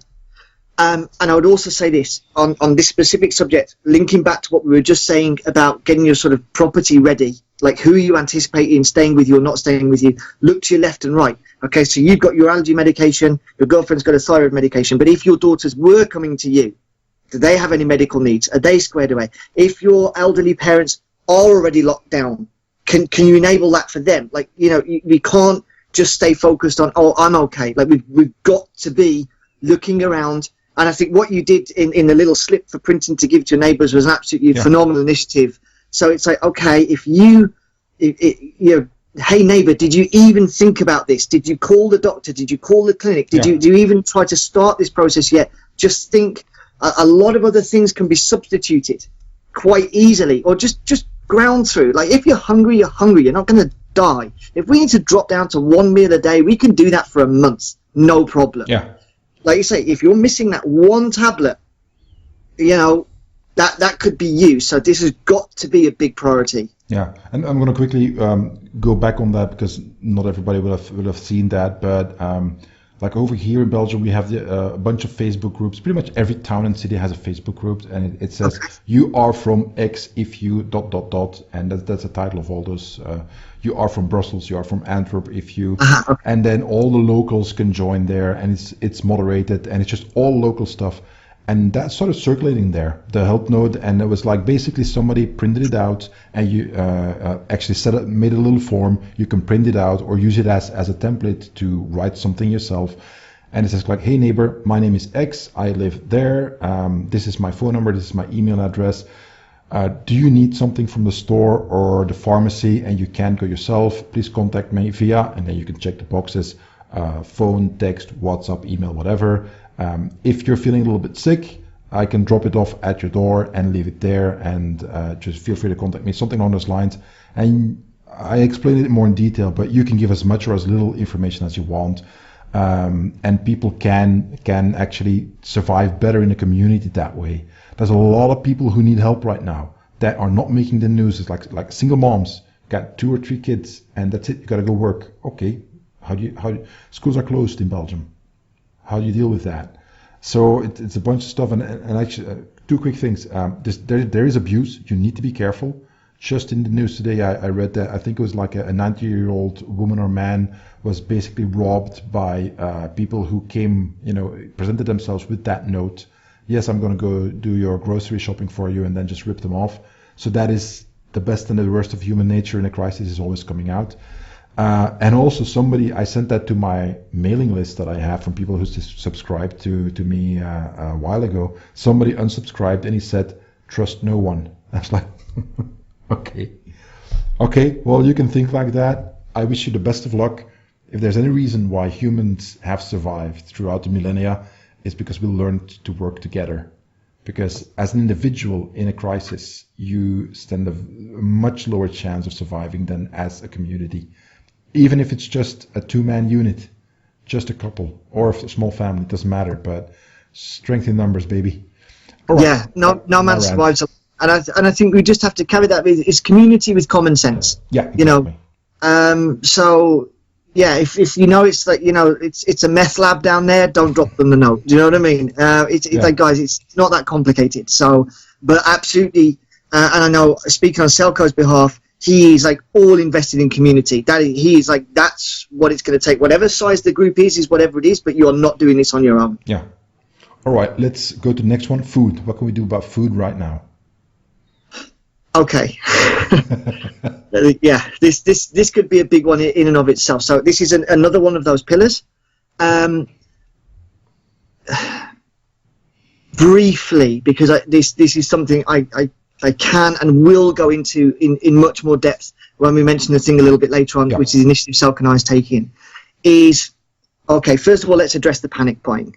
And I would also say this on this specific subject, linking back to what we were just saying about getting your sort of property ready, like who you anticipating staying with you or not staying with you. Look to your left and right. Okay, so you've got your allergy medication, your girlfriend's got a thyroid medication, but if your daughters were coming to you, do they have any medical needs? Are they squared away? If your elderly parents are already locked down, can you enable that for them? Like, we can't just stay focused on, oh, I'm okay. Like we've got to be looking around. And I think what you did in the little slip for printing to give to your neighbours was an absolutely phenomenal initiative. So it's like, okay, if hey neighbour, did you even think about this? Did you call the doctor? Did you call the clinic? Do you even try to start this process yet? Just think. A lot of other things can be substituted quite easily, or just ground through. Like if you're hungry, you're hungry. You're not going to die. If we need to drop down to one meal a day, we can do that for a month, no problem. Yeah. Like you say, if you're missing that one tablet, that could be you. So this has got to be a big priority. Yeah, and I'm going to quickly go back on that because not everybody will have seen that, but. Like over here in Belgium, we have a bunch of Facebook groups. Pretty much every town and city has a Facebook group, and it says, you are from X if you ... and that's the title of all those. You are from Brussels, you are from Antwerp if you... And then all the locals can join there, and it's moderated, and it's just all local stuff. And that's sort of circulating there, the help node, and it was like basically somebody printed it out, and you actually made a little form. You can print it out or use it as a template to write something yourself. And it says like, hey neighbor, my name is X, I live there. This is my phone number, this is my email address. Do you need something from the store or the pharmacy and you can't go yourself? Please contact me via, and then you can check the boxes, phone, text, WhatsApp, email, whatever. If you're feeling a little bit sick, I can drop it off at your door and leave it there, and just feel free to contact me, something along those lines. And I explained it more in detail, but you can give as much or as little information as you want. And people can actually survive better in a community that way. There's a lot of people who need help right now that are not making the news. It's like single moms, got 2 or 3 kids, and that's it. You got to go work. Okay, how do you schools are closed in Belgium. How do you deal with that? So it's a bunch of stuff, and actually 2 quick things. There is abuse. You need to be careful. Just in the news today, I read that I think it was like a 90-year-old woman or man was basically robbed by people who came, presented themselves with that note. Yes, I'm going to go do your grocery shopping for you, and then just rip them off. So that is the best and the worst of human nature in a crisis is always coming out. And also I sent that to my mailing list that I have from people who subscribed to me a while ago. Somebody unsubscribed and he said, trust no one. I was like, okay, well, you can think like that. I wish you the best of luck. If there's any reason why humans have survived throughout the millennia, it's because we learned to work together. Because as an individual in a crisis, you stand a much lower chance of surviving than as a community. Even if it's just a 2-man unit, just a couple, or a small family, it doesn't matter. But strength in numbers, baby. Right. Yeah, no man survives. And I think we just have to carry that with it's community with common sense. Yeah, exactly. So yeah, if it's like it's a meth lab down there, don't drop them the note. Do you know what I mean? It's like, guys, it's not that complicated. So, but absolutely, and I know speaking on Selco's behalf, he is like all invested in community. He's like, that's what it's going to take. Whatever size the group is whatever it is, but you're not doing this on your own. Yeah. All right, let's go to the next one. Food. What can we do about food right now? Okay. Yeah, this could be a big one in and of itself. So this is another one of those pillars. Briefly, because this is something I can and will go into in much more depth when we mention the thing a little bit later on, which is initiative Selk and I's taking. Is okay. First of all, let's address the panic buying.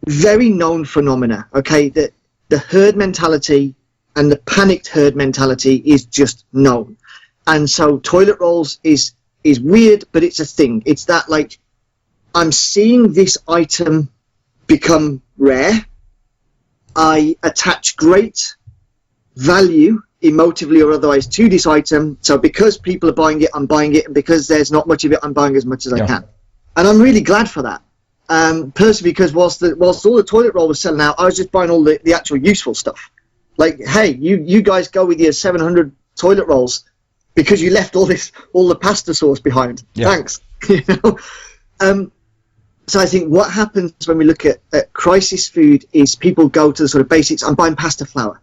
Very known phenomena. Okay, that the herd mentality and the panicked herd mentality is just known, and so toilet rolls is weird, but it's a thing. It's that, like, I'm seeing this item become rare. I attach great value, emotively or otherwise, to this item. So because people are buying it, I'm buying it. And because there's not much of it, I'm buying as much as I can. And I'm really glad for that. Personally, because whilst all the toilet roll was selling out, I was just buying all the actual useful stuff. Like, hey, you guys go with your 700 toilet rolls because you left all the pasta sauce behind. Thanks. You know? So I think what happens when we look at crisis food is people go to the sort of basics. I'm buying pasta flour.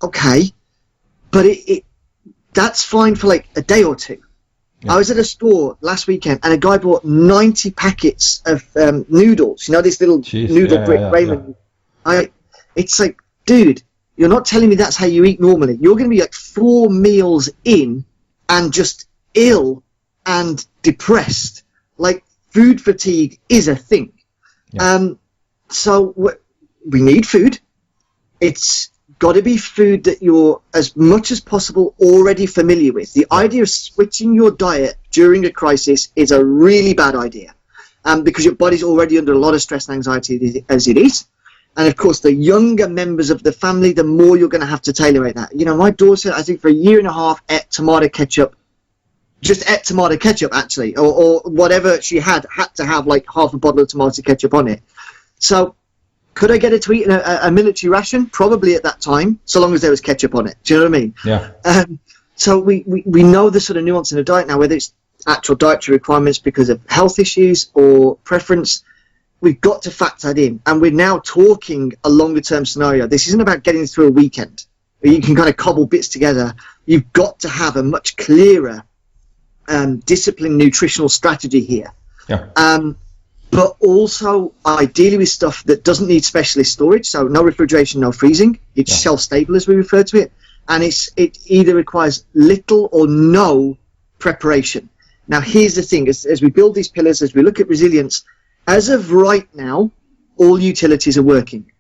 Okay, but that's fine for like a day or two. I was at a store last weekend and a guy bought 90 packets of noodles. You know, this little noodle brick ramen. It's like, dude, you're not telling me that's how you eat normally. You're going to be like 4 meals in and just ill and depressed. Like, food fatigue is a thing. So we need food. It's got to be food that you're, as much as possible, already familiar with. The idea of switching your diet during a crisis is a really bad idea, because your body's already under a lot of stress and anxiety as it is. And of course, the younger members of the family, the more you're going to have to tailor that. You know, my daughter, I think for a year and a half, ate tomato ketchup. Just ate tomato ketchup, actually, or whatever she had to have like half a bottle of tomato ketchup on it. So could I get her to eat a military ration? Probably at that time, so long as there was ketchup on it. Do you know what I mean? Yeah. So we know the sort of nuance in a diet now, whether it's actual dietary requirements because of health issues or preference. We've got to factor that in. And we're now talking a longer term scenario. This isn't about getting through a weekend where you can kind of cobble bits together. You've got to have a much clearer disciplined nutritional strategy here. But also ideally with stuff that doesn't need specialist storage, so no refrigeration, no freezing. It's shelf-stable, as we refer to it, and it either requires little or no preparation. Now, here's the thing: as we build these pillars, as we look at resilience, as of right now, all utilities are working.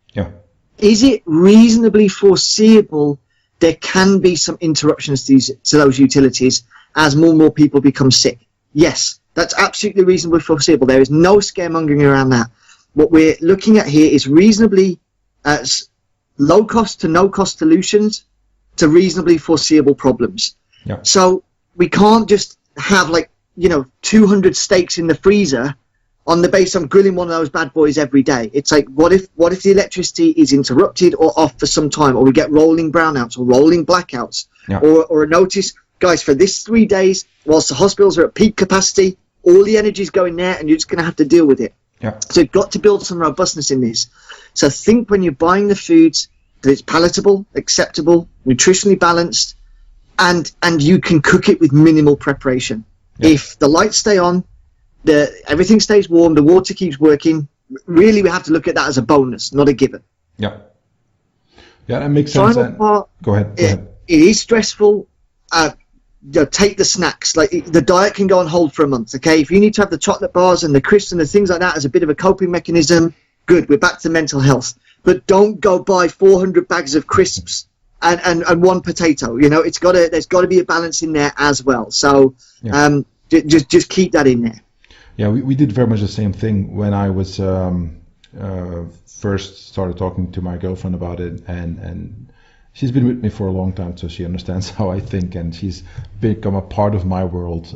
Is it reasonably foreseeable there can be some interruptions to those utilities as more and more people become sick? Yes. That's absolutely reasonably foreseeable. There is no scaremongering around that. What we're looking at here is reasonably low cost to no cost solutions to reasonably foreseeable problems. So we can't just have 200 steaks in the freezer on the base I'm grilling one of those bad boys every day. It's like, what if the electricity is interrupted or off for some time, or we get rolling brownouts or rolling blackouts, or a notice, guys, for this 3 days, whilst the hospitals are at peak capacity, all the energy is going there and you're just going to have to deal with it. So you've got to build some robustness in this. So think when you're buying the foods that it's palatable, acceptable, nutritionally balanced, and you can cook it with minimal preparation. If the lights stay on, everything stays warm, the water keeps working, really we have to look at that as a bonus, not a given. That makes sense. Go ahead. It is stressful. Take the snacks. Like, the diet can go on hold for a month. Okay, if you need to have the chocolate bars and the crisps and the things like that as a bit of a coping mechanism, good. We're back to mental health. But don't go buy 400 bags of crisps and one potato. You know, there's got to be a balance in there as well. So just keep that in there. We did very much the same thing when I was first started talking to my girlfriend about it, and she's been with me for a long time, so she understands how I think, and she's become a part of my world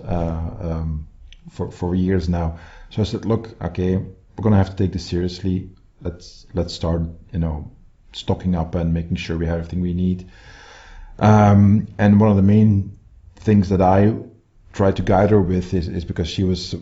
for years now. So I said, look, okay, we're gonna have to take this seriously. Let's start, stocking up and making sure we have everything we need. And one of the main things that I tried to guide her with is because she was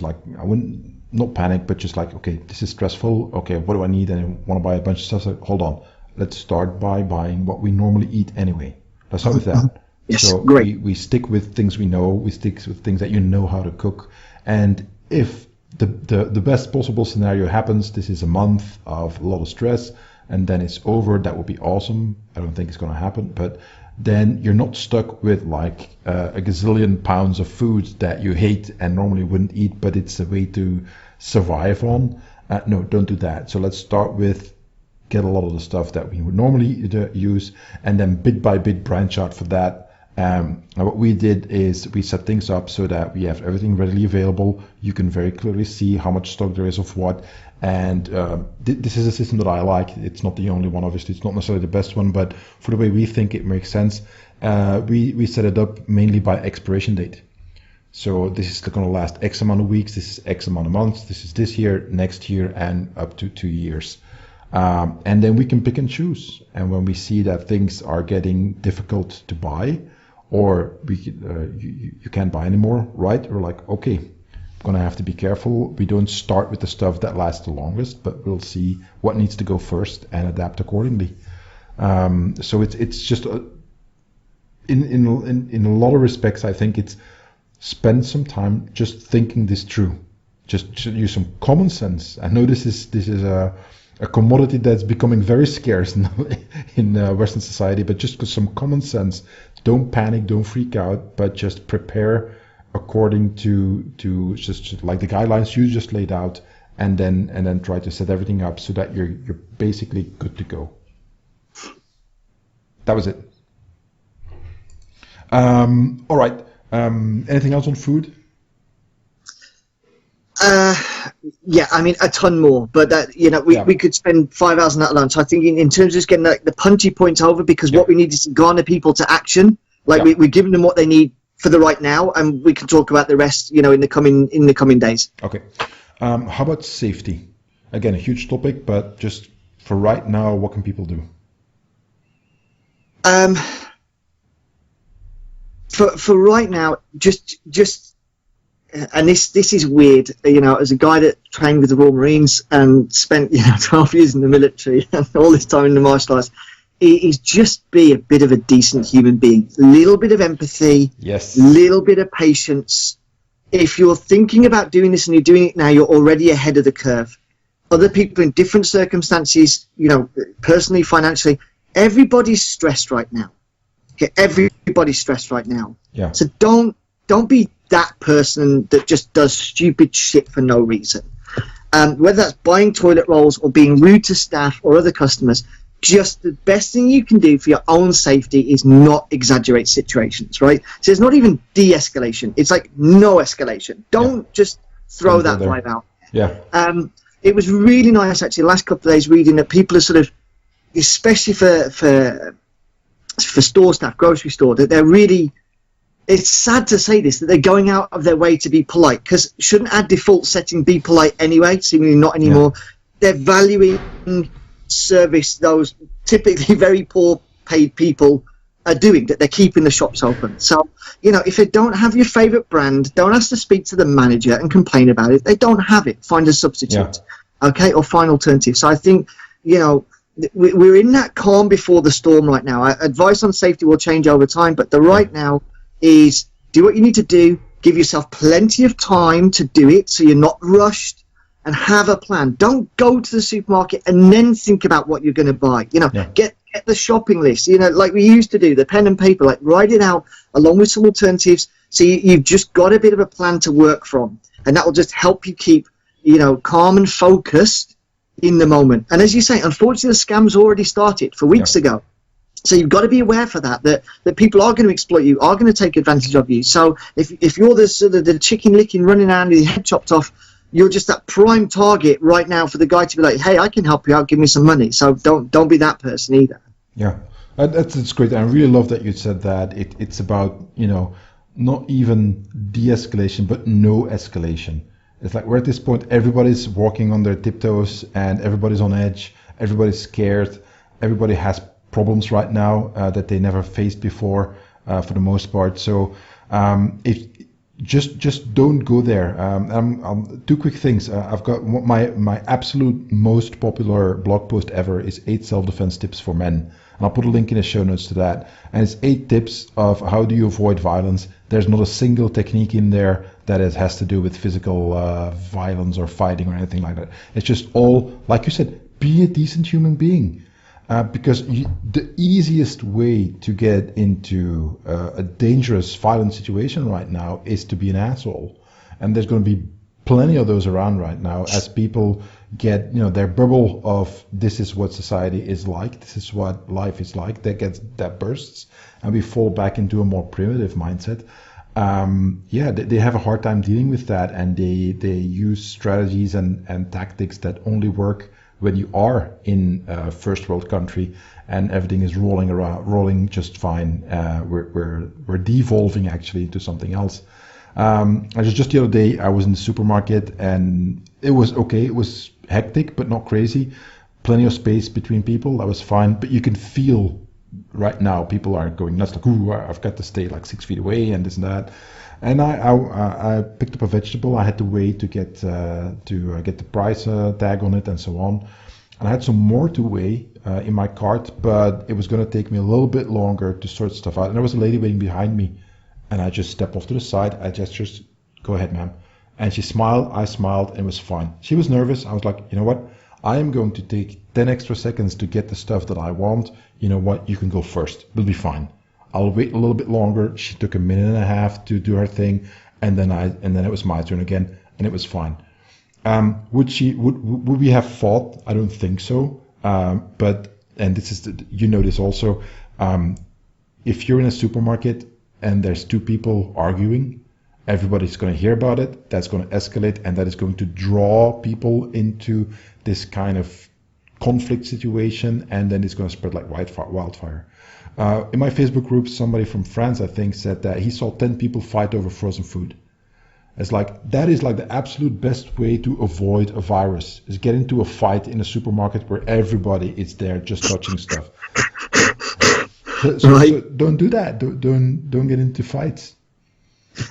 like, I wouldn't not panic, but just like, okay, this is stressful. Okay, what do I need? And I want to buy a bunch of stuff. So hold on. Let's start by buying what we normally eat anyway. Let's start with that. Yes, so great. We stick with things we know. We stick with things that you know how to cook. And if the best possible scenario happens, this is a month of a lot of stress, and then it's over, that would be awesome. I don't think it's going to happen, but then you're not stuck with like a gazillion pounds of food that you hate and normally wouldn't eat, but it's a way to survive on. No, don't do that. So let's start with get a lot of the stuff that we would normally use, and then bit by bit branch out for that. And what we did is we set things up so that we have everything readily available. You can very clearly see how much stock there is of what. And this is a system that I like. It's not the only one, obviously. It's not necessarily the best one, but for the way we think it makes sense. We set it up mainly by expiration date. So this is going to last X amount of weeks. This is X amount of months. This is this year, next year, and up to 2 years. And then we can pick and choose. And when we see that things are getting difficult to buy, or you can't buy anymore, right? We're like, okay, I'm going to have to be careful. We don't start with the stuff that lasts the longest, but we'll see what needs to go first and adapt accordingly. So it's just in a lot of respects, I think it's spend some time just thinking this through. Just use some common sense. I know this is a commodity that's becoming very scarce in Western society, but just with some common sense. Don't panic, don't freak out, but just prepare according to just like the guidelines you just laid out, and then try to set everything up so that you're basically good to go. That was it. All right. Anything else on food? Yeah, I mean, a ton more, but that, we could spend 5 hours on that alone. So I think in terms of just getting the punchy points over, because what we need is to garner people to action. Like we're giving them what they need for the right now, and we can talk about the rest, in the coming days. Okay. How about safety? Again, a huge topic, but just for right now, what can people do? For right now, just. And this is weird, as a guy that trained with the Royal Marines and spent 12 years in the military and all this time in the martial arts, is just be a bit of a decent human being. A little bit of empathy, yes, little bit of patience. If you're thinking about doing this and you're doing it now, you're already ahead of the curve. Other people in different circumstances, personally, financially, everybody's stressed right now. Okay, everybody's stressed right now. Yeah. So don't be that person that just does stupid shit for no reason. Whether that's buying toilet rolls or being rude to staff or other customers, just the best thing you can do for your own safety is not exaggerate situations, right? So it's not even de-escalation. It's like no escalation. Don't just throw that vibe out. Yeah. It was really nice, actually, the last couple of days reading that people are sort of, especially for store staff, grocery store, that they're really... It's sad to say this, that they're going out of their way to be polite, because shouldn't our default setting be polite anyway? Seemingly not anymore. Yeah. They're valuing service those typically very poor paid people are doing, that they're keeping the shops open. So, if they don't have your favorite brand, don't ask to speak to the manager and complain about it. They don't have it. Find a substitute, okay, or find alternative. So I think, we're in that calm before the storm right now. Advice on safety will change over time, but the right now is do what you need to do, give yourself plenty of time to do it so you're not rushed, and have a plan. Don't go to the supermarket and then think about what you're going to buy. Get the shopping list, like we used to do, the pen and paper, like write it out along with some alternatives, so you've just got a bit of a plan to work from, and that will just help you keep calm and focused in the moment. And as you say, unfortunately the scams already started for weeks ago. So you've got to be aware for that people are going to exploit you, are going to take advantage of you. So if you're the chicken licking, running around with your head chopped off, you're just that prime target right now for the guy to be like, hey, I can help you out, give me some money. So don't be that person either. Yeah, that's great. I really love that you said that. It's about, not even de-escalation, but no escalation. It's like we're at this point, everybody's walking on their tiptoes and everybody's on edge, everybody's scared, everybody has problems right now that they never faced before, for the most part. So if just don't go there. Two quick things. I've got my absolute most popular blog post ever is 8 self-defense tips for men. And I'll put a link in the show notes to that. And it's 8 tips of how do you avoid violence. There's not a single technique in there that has to do with physical violence or fighting or anything like that. It's just all, like you said, be a decent human being. Because the easiest way to get into a dangerous, violent situation right now is to be an asshole. And there's going to be plenty of those around right now as people get, their bubble of this is what society is like, this is what life is like, that bursts, and we fall back into a more primitive mindset. They have a hard time dealing with that, and they use strategies and tactics that only work when you are in a first world country and everything is rolling just fine. We're devolving actually into something else. Just the other day, I was in the supermarket and it was okay. It was hectic, but not crazy. Plenty of space between people. That was fine. But you can feel right now people are going nuts. Like, ooh, I've got to stay like 6 feet away and this and that. And I picked up a vegetable. I had to wait to get the price tag on it and so on. And I had some more to weigh in my cart, but it was going to take me a little bit longer to sort stuff out. And there was a lady waiting behind me. And I just stepped off to the side. I gestured, go ahead, ma'am. And she smiled. I smiled, and it was fine. She was nervous. I was like, you know what? I am going to take 10 extra seconds to get the stuff that I want. You know what? You can go first. We'll be fine. I'll wait a little bit longer. She took a minute and a half to do her thing, and then it was my turn again, and it was fine. Would we have fought? I don't think so. But this is this also. If you're in a supermarket and there's 2 people arguing, everybody's going to hear about it. That's going to escalate, and that is going to draw people into this kind of conflict situation, and then it's going to spread like wildfire. In my Facebook group, somebody from France, I think, said that he saw 10 people fight over frozen food. It's like, that is like the absolute best way to avoid a virus, is get into a fight in a supermarket where everybody is there just touching stuff. So don't do that. Don't get into fights.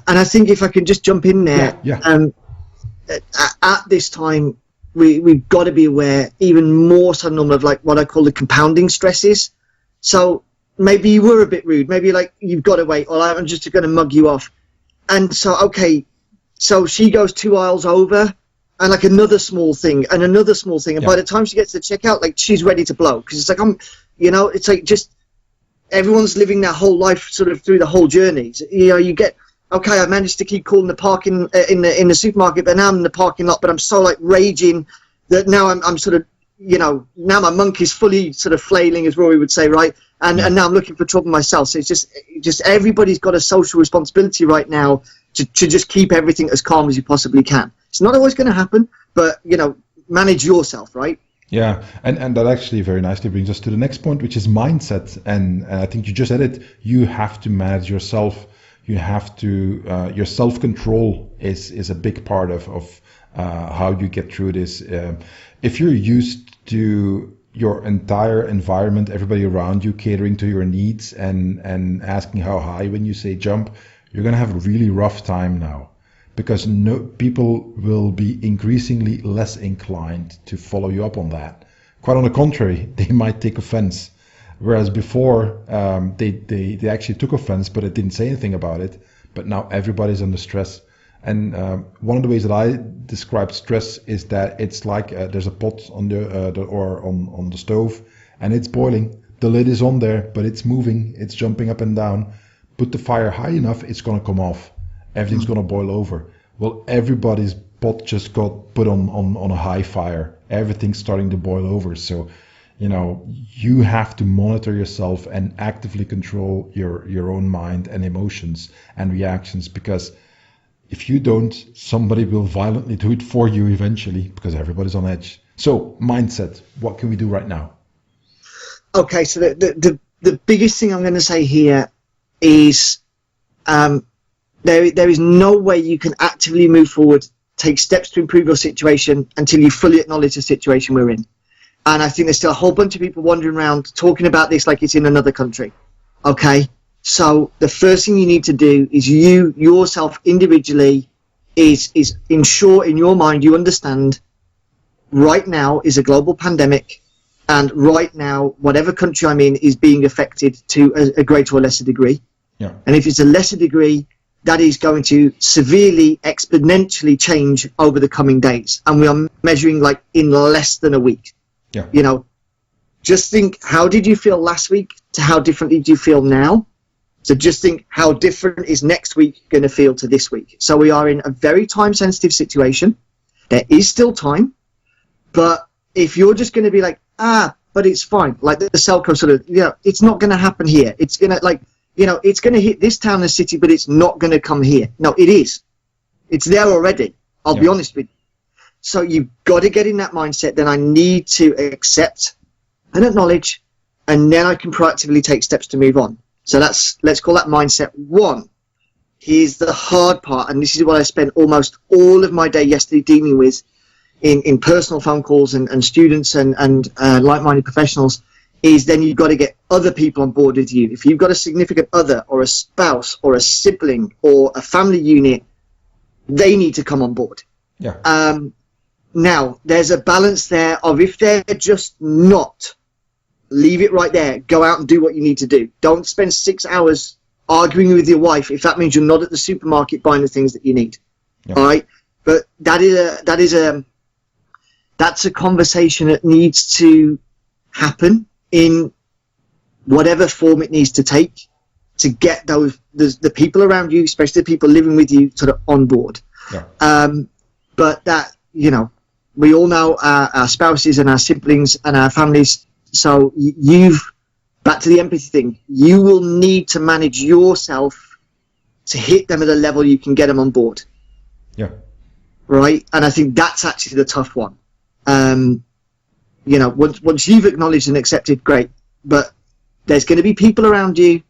And I think if I can just jump in there, at this time, we've got to be aware, even more so normal, of like what I call the compounding stresses. So maybe you were a bit rude. Maybe like you've got to wait, or I'm just going to mug you off. And so, okay, so she goes 2 aisles over, and like another small thing, and another small thing. And by the time she gets to the checkout, like she's ready to blow, because it's like it's like just everyone's living their whole life sort of through the whole journey. You get. Okay, I managed to keep calling the parking in the supermarket, but now I'm in the parking lot. But I'm so like raging that now I'm sort of, now my monkey's fully sort of flailing, as Rory would say, right? And now I'm looking for trouble myself. So it's just everybody's got a social responsibility right now to just keep everything as calm as you possibly can. It's not always going to happen, but manage yourself, right? Yeah, and that actually very nicely brings us to the next point, which is mindset. And I think you just said it. You have to manage yourself. You have to, your self-control is a big part of how you get through this. If you're used to your entire environment, everybody around you catering to your needs and asking how high when you say jump, you're going to have a really rough time now, because people will be increasingly less inclined to follow you up on that. Quite on the contrary, they might take offense. Whereas before, they actually took offense, but it didn't say anything about it. But now everybody's under stress. And one of the ways that I describe stress is that it's like there's a pot on the stove, and it's boiling. The lid is on there, but it's moving. It's jumping up and down. Put the fire high enough, it's going to come off. Everything's going to boil over. Well, everybody's pot just got put on a high fire. Everything's starting to boil over. So you have to monitor yourself and actively control your own mind and emotions and reactions, because if you don't, somebody will violently do it for you eventually, because everybody's on edge. So mindset, what can we do right now? Okay, so the biggest thing I'm going to say here is there is no way you can actively move forward, take steps to improve your situation until you fully acknowledge the situation we're in. And I think there's still a whole bunch of people wandering around talking about this like it's in another country. Okay? So the first thing you need to do is you yourself individually is ensure in your mind you understand right now is a global pandemic, And right now, whatever country I'm in is being affected to a greater or lesser degree. Yeah. And if it's a lesser degree, that is going to severely, exponentially change over the coming days. And we are measuring like in less than a week. Yeah. You know, just think, how did you feel last week to how differently do you feel now? So just think, how different is next week going to feel to this week? So we are in a very time-sensitive situation. There is still time. But if you're just going to be like, but it's fine, like the Selco sort of, it's not going to happen here. It's going to, like, it's going to hit this town and city, but it's not going to come here. No, it is. It's there already. I'll be honest with you. So you've got to get in that mindset. Then I need to accept and acknowledge, and then I can proactively take steps to move on. So let's call that mindset one. Here's the hard part, and this is what I spent almost all of my day yesterday dealing with in personal phone calls and students and like-minded professionals, is then you've got to get other people on board with you. If you've got a significant other or a spouse or a sibling or a family unit, they need to come on board. Yeah. Now, there's a balance there of, if they're just not, leave it right there. Go out and do what you need to do. Don't spend 6 hours arguing with your wife if that means you're not at the supermarket buying the things that you need. Yeah. All right? But that's a conversation that needs to happen in whatever form it needs to take to get the people around you, especially the people living with you, sort of on board. Yeah. But that, we all know our spouses and our siblings and our families. So back to the empathy thing, you will need to manage yourself to hit them at a level you can get them on board. Yeah. Right? And I think that's actually the tough one. Once you've acknowledged and accepted, great. But there's going to be people around you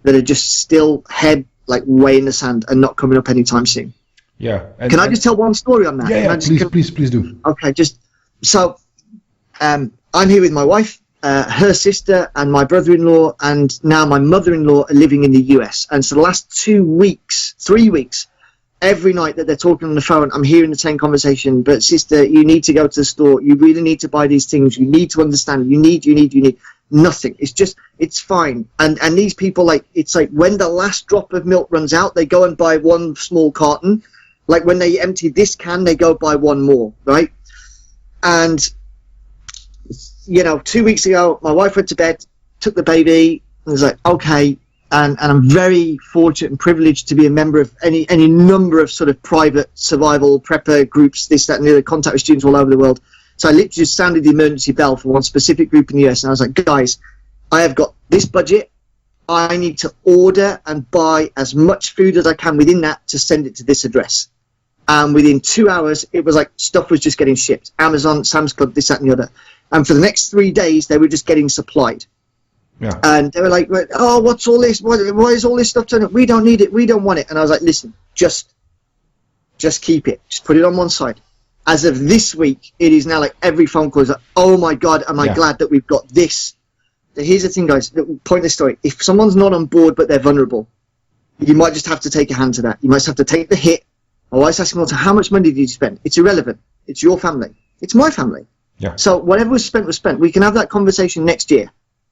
that are just still head like way in the sand and not coming up anytime soon. Yeah. Can I just tell one story on that? Yeah, please do. Okay, I'm here with my wife, her sister, and my brother-in-law, and now my mother-in-law are living in the US. And so the last 3 weeks, every night that they're talking on the phone, I'm hearing the same conversation. But sister, you need to go to the store. You really need to buy these things. You need to understand. You need. Nothing. It's fine. And these people, like, it's like when the last drop of milk runs out, they go and buy one small carton. Like when they empty this can, they go buy one more, right? And, 2 weeks ago, my wife went to bed, took the baby, and was like, okay. And I'm very fortunate and privileged to be a member of any number of sort of private survival prepper groups, this, that, and the other, contact with students all over the world. So I literally just sounded the emergency bell for one specific group in the US, and I was like, guys, I have got this budget. I need to order and buy as much food as I can within that to send it to this address. And within 2 hours, it was like stuff was just getting shipped. Amazon, Sam's Club, this, that, and the other. And for the next 3 days, they were just getting supplied. Yeah. And they were like, oh, what's all this? Why is all this stuff turning up? We don't need it. We don't want it. And I was like, listen, just keep it. Just put it on one side. As of this week, it is now like every phone call is like, oh my God, am I glad that we've got this. Here's the thing, guys. Point this story. If someone's not on board but they're vulnerable, you might just have to take a hand to that. You might have to take the hit. I always ask them, how much money did you spend? It's irrelevant. It's your family. It's my family. Yeah. So whatever was spent was spent. We can have that conversation next year,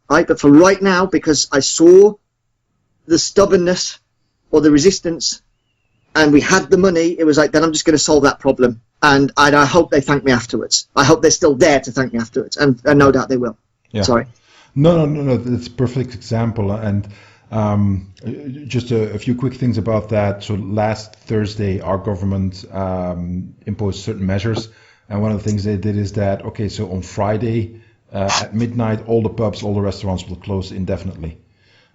right? But for right now, because I saw the stubbornness or the resistance and we had the money, it was like, then I'm just going to solve that problem. And I hope they thank me afterwards. I hope they're still there to thank me afterwards. And no doubt they will. Yeah. Sorry. No. That's a perfect example. And just a few quick things about that. So last Thursday, our government imposed certain measures. And one of the things they did is that, okay, so on Friday at midnight, all the pubs, all the restaurants will close indefinitely.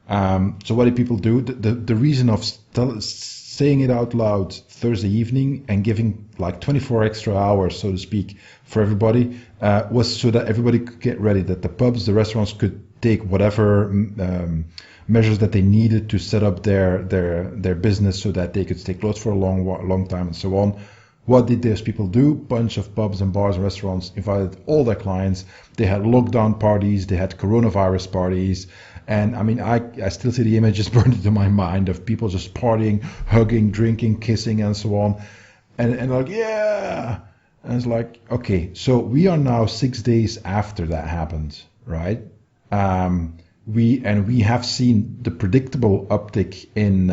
So what did people do? The reason of saying it out loud Thursday evening and giving like 24 extra hours, so to speak, for everybody was so that everybody could get ready, that the pubs, the restaurants could take whatever measures that they needed to set up their business so that they could stay closed for a long time and so on. What did those people do? Bunch of pubs and bars and restaurants invited all their clients. They had lockdown parties. They had coronavirus parties. And I mean, I still see the images burned into my mind of people just partying, hugging, drinking, kissing, and so on. And like, yeah. And it's like, okay, so we are now 6 days after that happened, right? We have seen the predictable uptick in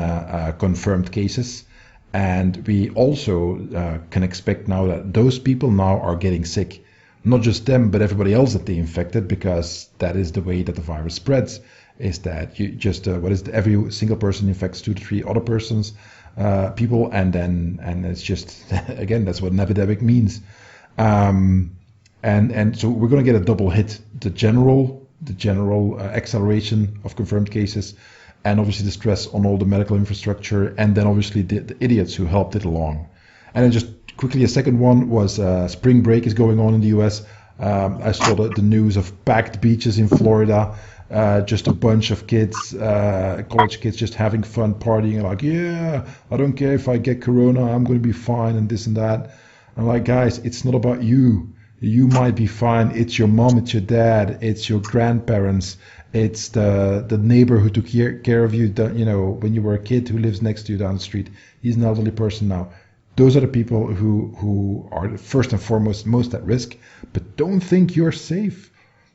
confirmed cases, and we also can expect now that those people now are getting sick. Not just them, but everybody else that they infected, because that is the way that the virus spreads, is that you just, every single person infects 2 to 3 other persons, people, and it's just, again, that's what an epidemic means. And so we're going to get a double hit, the general acceleration of confirmed cases, and obviously the stress on all the medical infrastructure, and then obviously the idiots who helped it along. And then just quickly, a second one was spring break is going on in the US. I saw the news of packed beaches in Florida, just a bunch of kids, college kids, just having fun, partying, like, yeah, I don't care if I get corona, I'm going to be fine, and this and that. I'm like, guys, it's not about you. You might be fine. It's your mom, it's your dad, it's your grandparents, it's the neighbor who took care of you, when you were a kid, who lives next to you down the street. He's an elderly person now. Those are the people who are first and foremost most at risk. But don't think you're safe.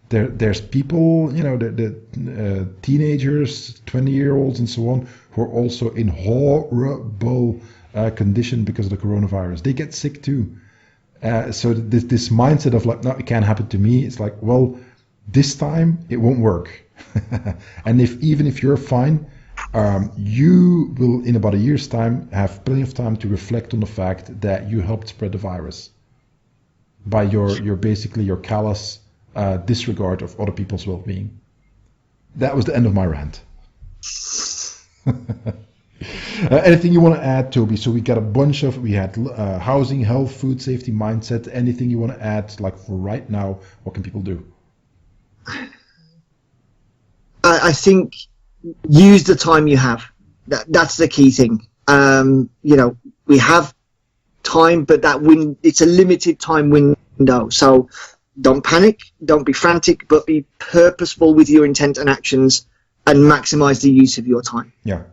There's people, the teenagers, 20-year-olds, and so on, who are also in horrible condition because of the coronavirus. They get sick too. So this mindset of like, no, it can't happen to me. It's like, well, this time it won't work. And even if you're fine, you will in about a year's time have plenty of time to reflect on the fact that you helped spread the virus by your basically your callous disregard of other people's well-being. That was the end of my rant. Anything you want to add, Toby? So we had housing, health, food safety, mindset. Anything you want to add, like for right now, what can people do? I think use the time you have. That's the key thing. We have time, but it's a limited time window. So don't panic, don't be frantic, but be purposeful with your intent and actions, and maximize the use of your time. Yeah.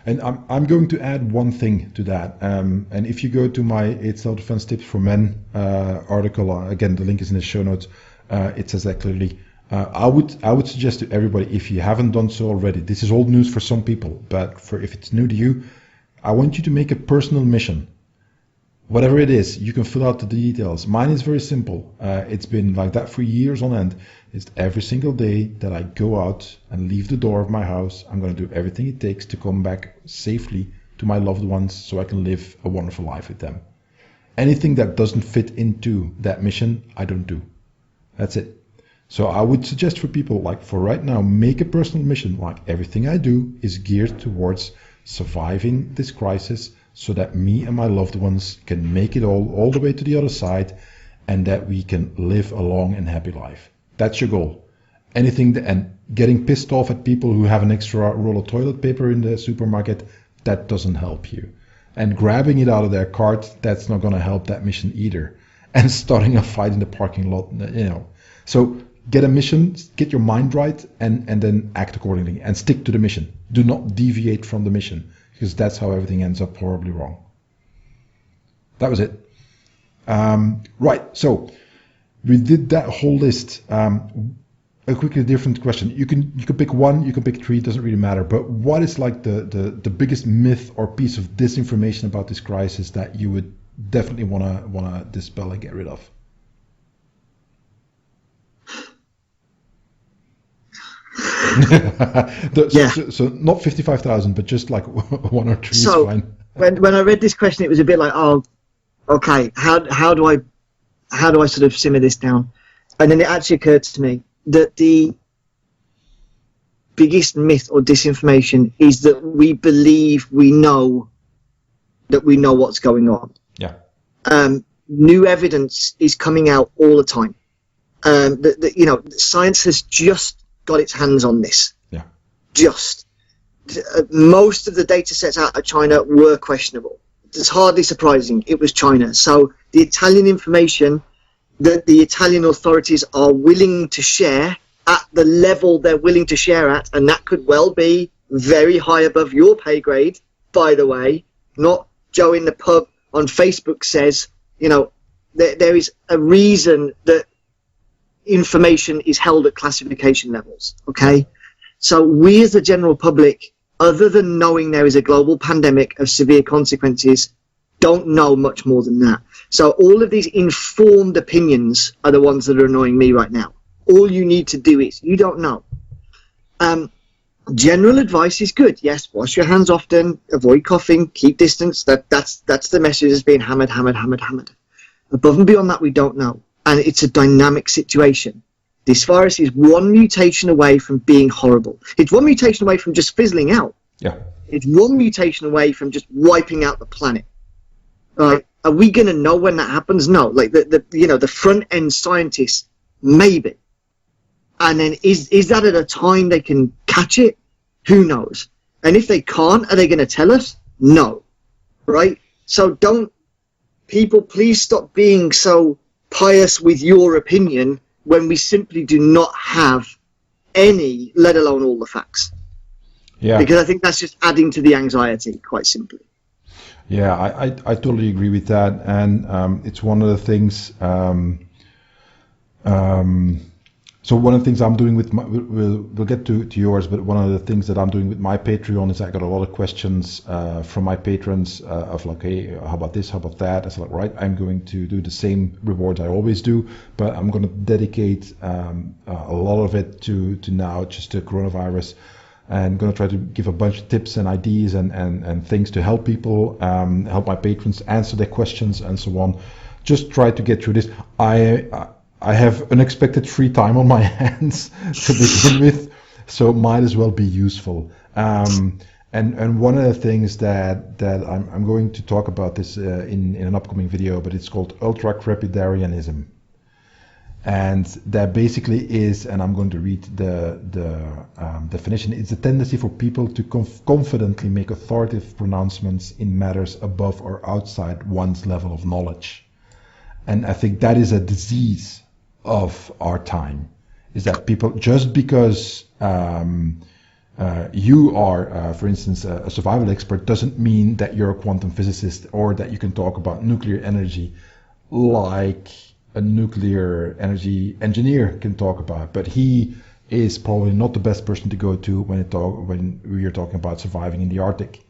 And I'm going to add one thing to that. And if you go to my 8 self-defense tips for men article, again, the link is in the show notes. It says that clearly. I would suggest to everybody, if you haven't done so already, this is old news for some people, but if it's new to you, I want you to make a personal mission. Whatever it is, you can fill out the details. Mine is very simple. It's been like that for years on end. It's every single day that I go out and leave the door of my house, I'm going to do everything it takes to come back safely to my loved ones so I can live a wonderful life with them. Anything that doesn't fit into that mission, I don't do. That's it. So I would suggest for people, like for right now, make a personal mission. Like everything I do is geared towards surviving this crisis so that me and my loved ones can make it all the way to the other side, and that we can live a long and happy life. That's your goal. And getting pissed off at people who have an extra roll of toilet paper in the supermarket, that doesn't help you. And grabbing it out of their cart, that's not going to help that mission either. And starting a fight in the parking lot, So get a mission, get your mind right, and then act accordingly and stick to the mission. Do not deviate from the mission, because that's how everything ends up horribly wrong. That was it. Right, so we did that whole list. A quickly different question. You can pick one, you can pick three, it doesn't really matter. But what is like the biggest myth or piece of disinformation about this crisis that you would definitely wanna dispel and get rid of? So not 55,000, but just like one or two is fine. when I read this question, it was a bit like, oh, okay, how do I sort of simmer this down? And then it actually occurred to me that the biggest myth or disinformation is that we believe we know what's going on. Yeah. New evidence is coming out all the time. Science has just got its hands on this. Yeah. Most of the data sets out of China were questionable. It's hardly surprising. It was China. So the Italian information that the Italian authorities are willing to share at the level they're willing to share at, and that could well be very high above your pay grade, by the way, not Joe in the pub on Facebook says, there is a reason that information is held at classification levels, okay? So we as the general public, other than knowing there is a global pandemic of severe consequences, don't know much more than that. So all of these informed opinions are the ones that are annoying me right now. All you need to do is, you don't know. General advice is good. Yes, wash your hands often, avoid coughing, keep distance. That's the message that's being hammered. Above and beyond that, we don't know. And it's a dynamic situation. This virus is one mutation away from being horrible. It's one mutation away from just fizzling out. Yeah. It's one mutation away from just wiping out the planet. Are we going to know when that happens? No. Like the front end scientists, maybe. And then is that at a time they can catch it? Who knows? And if they can't, are they going to tell us? No. Right? So people please stop being so pious with your opinion when we simply do not have any, let alone all the facts. Yeah. Because I think that's just adding to the anxiety, quite simply. Yeah, I totally agree with that. And it's one of the things... So one of the things I'm doing with my, we'll get to yours, but one of the things that I'm doing with my Patreon is I got a lot of questions from my patrons of like, hey, how about this, how about that? I said, like, right, I'm going to do the same rewards I always do, but I'm going to dedicate a lot of it to now just the coronavirus, and I'm going to try to give a bunch of tips and ideas and things to help people, help my patrons answer their questions and so on. Just try to get through this. I have unexpected free time on my hands to begin with, so might as well be useful. And one of the things that I'm going to talk about this in an upcoming video, but it's called Crepitarianism, and that basically is, and I'm going to read the definition. It's a tendency for people to confidently make authoritative pronouncements in matters above or outside one's level of knowledge, and I think that is a disease of our time, is that people, just because you are, for instance, a survival expert, doesn't mean that you're a quantum physicist or that you can talk about nuclear energy like a nuclear energy engineer can talk about. But he is probably not the best person to go to when we are talking about surviving in the Arctic.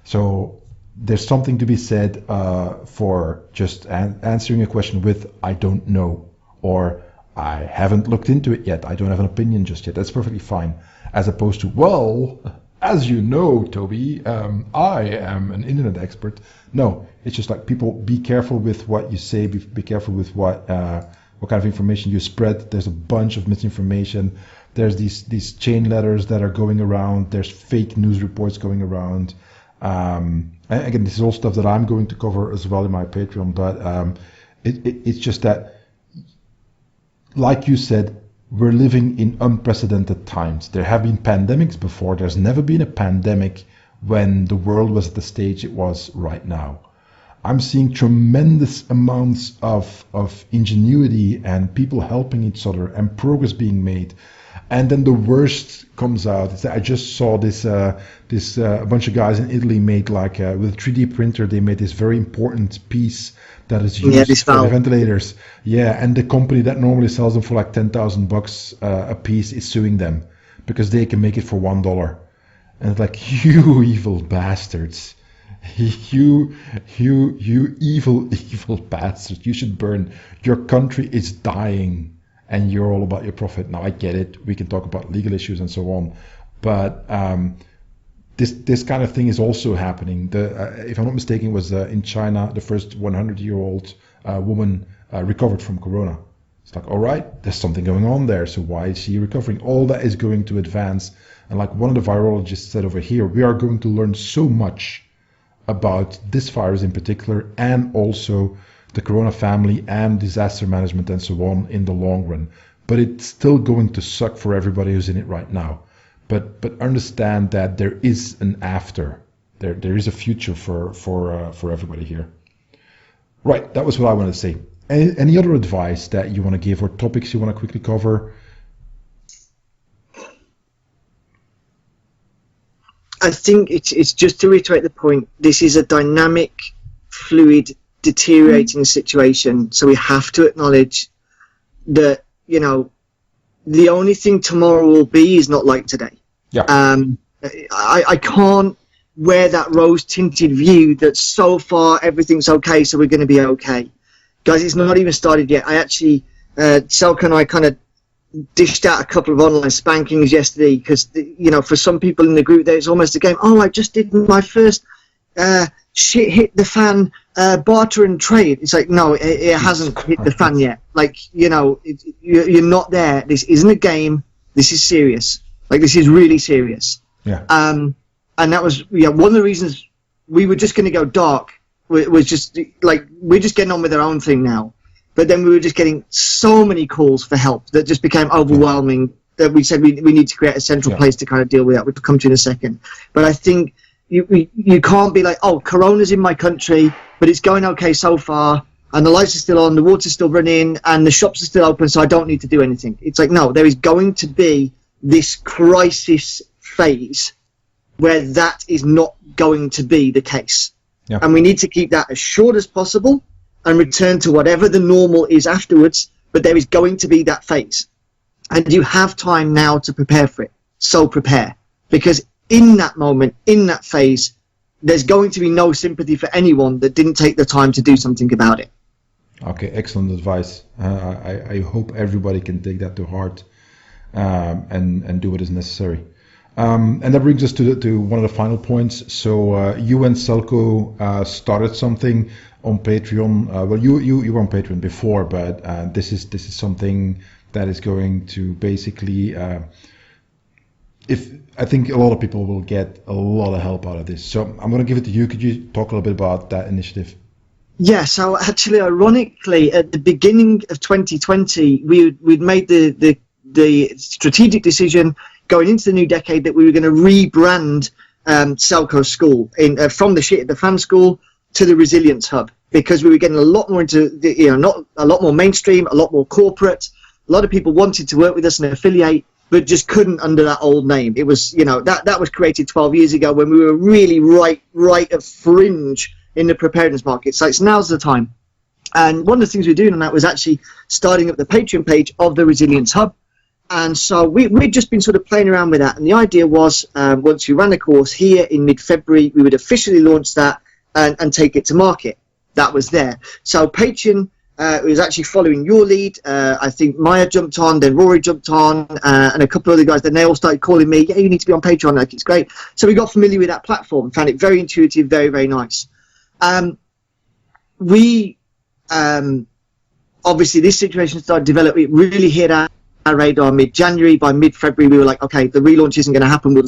So there's something to be said for just answering a question with "I don't know," or "I haven't looked into it yet, I don't have an opinion just yet." That's perfectly fine. As opposed to, "Well, as you know, Toby, I am an internet expert." No, it's just like, people, be careful with what you say, be careful with what kind of information you spread. There's a bunch of misinformation. There's these chain letters that are going around. There's fake news reports going around. And again, this is all stuff that I'm going to cover as well in my Patreon, but it's just that, like you said, we're living in unprecedented times. There have been pandemics before. There's never been a pandemic when the world was at the stage it was right now. I'm seeing tremendous amounts of ingenuity and people helping each other and progress being made. And then the worst comes out. I just saw this a bunch of guys in Italy made, like, with a 3D printer, they made this very important piece that is used for the ventilators. Yeah, and the company that normally sells them for like $10,000 a piece is suing them because they can make it for $1. And it's like, you evil bastards. You evil bastards. You should burn. Your country is dying and you're all about your profit. Now, I get it. We can talk about legal issues and so on. But this kind of thing is also happening. If I'm not mistaken, it was in China, the first 100-year-old woman recovered from corona. It's like, all right, there's something going on there. So why is she recovering? All that is going to advance. And like one of the virologists said over here, we are going to learn so much about this virus in particular, and also the corona family and disaster management and so on in the long run. But it's still going to suck for everybody who's in it right now. But understand that there is an after. There is a future for everybody here. Right, that was what I wanted to say. Any other advice that you want to give or topics you want to quickly cover? I think it's just to reiterate the point. This is a dynamic, fluid, deteriorating situation. So we have to acknowledge that, you know, the only thing tomorrow will be is not like today. Yeah. I can't wear that rose-tinted view that so far everything's okay, so we're going to be okay. Guys, it's not even started yet. I actually, Selka and I kind of dished out a couple of online spankings yesterday because, you know, for some people in the group there, it's almost a game. Oh, I just did my first shit hit the fan barter and trade. It's like, no, it hasn't hit the fan yet. Like, you know, you're not there. This isn't a game. This is serious. Like, this is really serious. Yeah. And that was, yeah, one of the reasons we were just going to go dark was just like, we're just getting on with our own thing now. But then we were just getting so many calls for help that just became overwhelming that we said we need to create a central place to kind of deal with that. We'll come to in a second. But I think you can't be like, oh, Corona's in my country, but it's going okay so far, and the lights are still on, the water's still running, and the shops are still open, so I don't need to do anything. It's like, no, there is going to be this crisis phase where that is not going to be the case. Yeah. And we need to keep that as short as possible and return to whatever the normal is afterwards, but there is going to be that phase. And you have time now to prepare for it. So prepare. Because in that moment, in that phase, there's going to be no sympathy for anyone that didn't take the time to do something about it. Okay, excellent advice. I hope everybody can take that to heart and do what is necessary. And that brings us to one of the final points. So you and Selko started something on Patreon. Well, you were on Patreon before, but this is something that is going to basically, I think a lot of people will get a lot of help out of this. So I'm going to give it to you. Could you talk a little bit about that initiative? Yeah, so actually, ironically, at the beginning of 2020, we'd made the strategic decision going into the new decade that we were going to rebrand Selko School from the Shit at the Fan School to the Resilience Hub, because we were getting a lot more into not a lot more mainstream, a lot more corporate. A lot of people wanted to work with us and affiliate, but just couldn't under that old name. It was, that was created 12 years ago when we were really right at fringe in the preparedness market. So now's the time. And one of the things we were doing on that was actually starting up the Patreon page of the Resilience Hub. And so we'd just been sort of playing around with that. And the idea was, once we ran the course here in mid-February, we would officially launch that and take it to market. That was there. So Patreon was actually following your lead. I think Maya jumped on, then Rory jumped on, and a couple of other guys. Then they all started calling me, yeah, you need to be on Patreon. Like, it's great. So we got familiar with that platform, found it very intuitive, very, very nice. Obviously, this situation started developing. It really hit our radar mid-January. By mid-February, we were like, okay, the relaunch isn't going to happen. We'll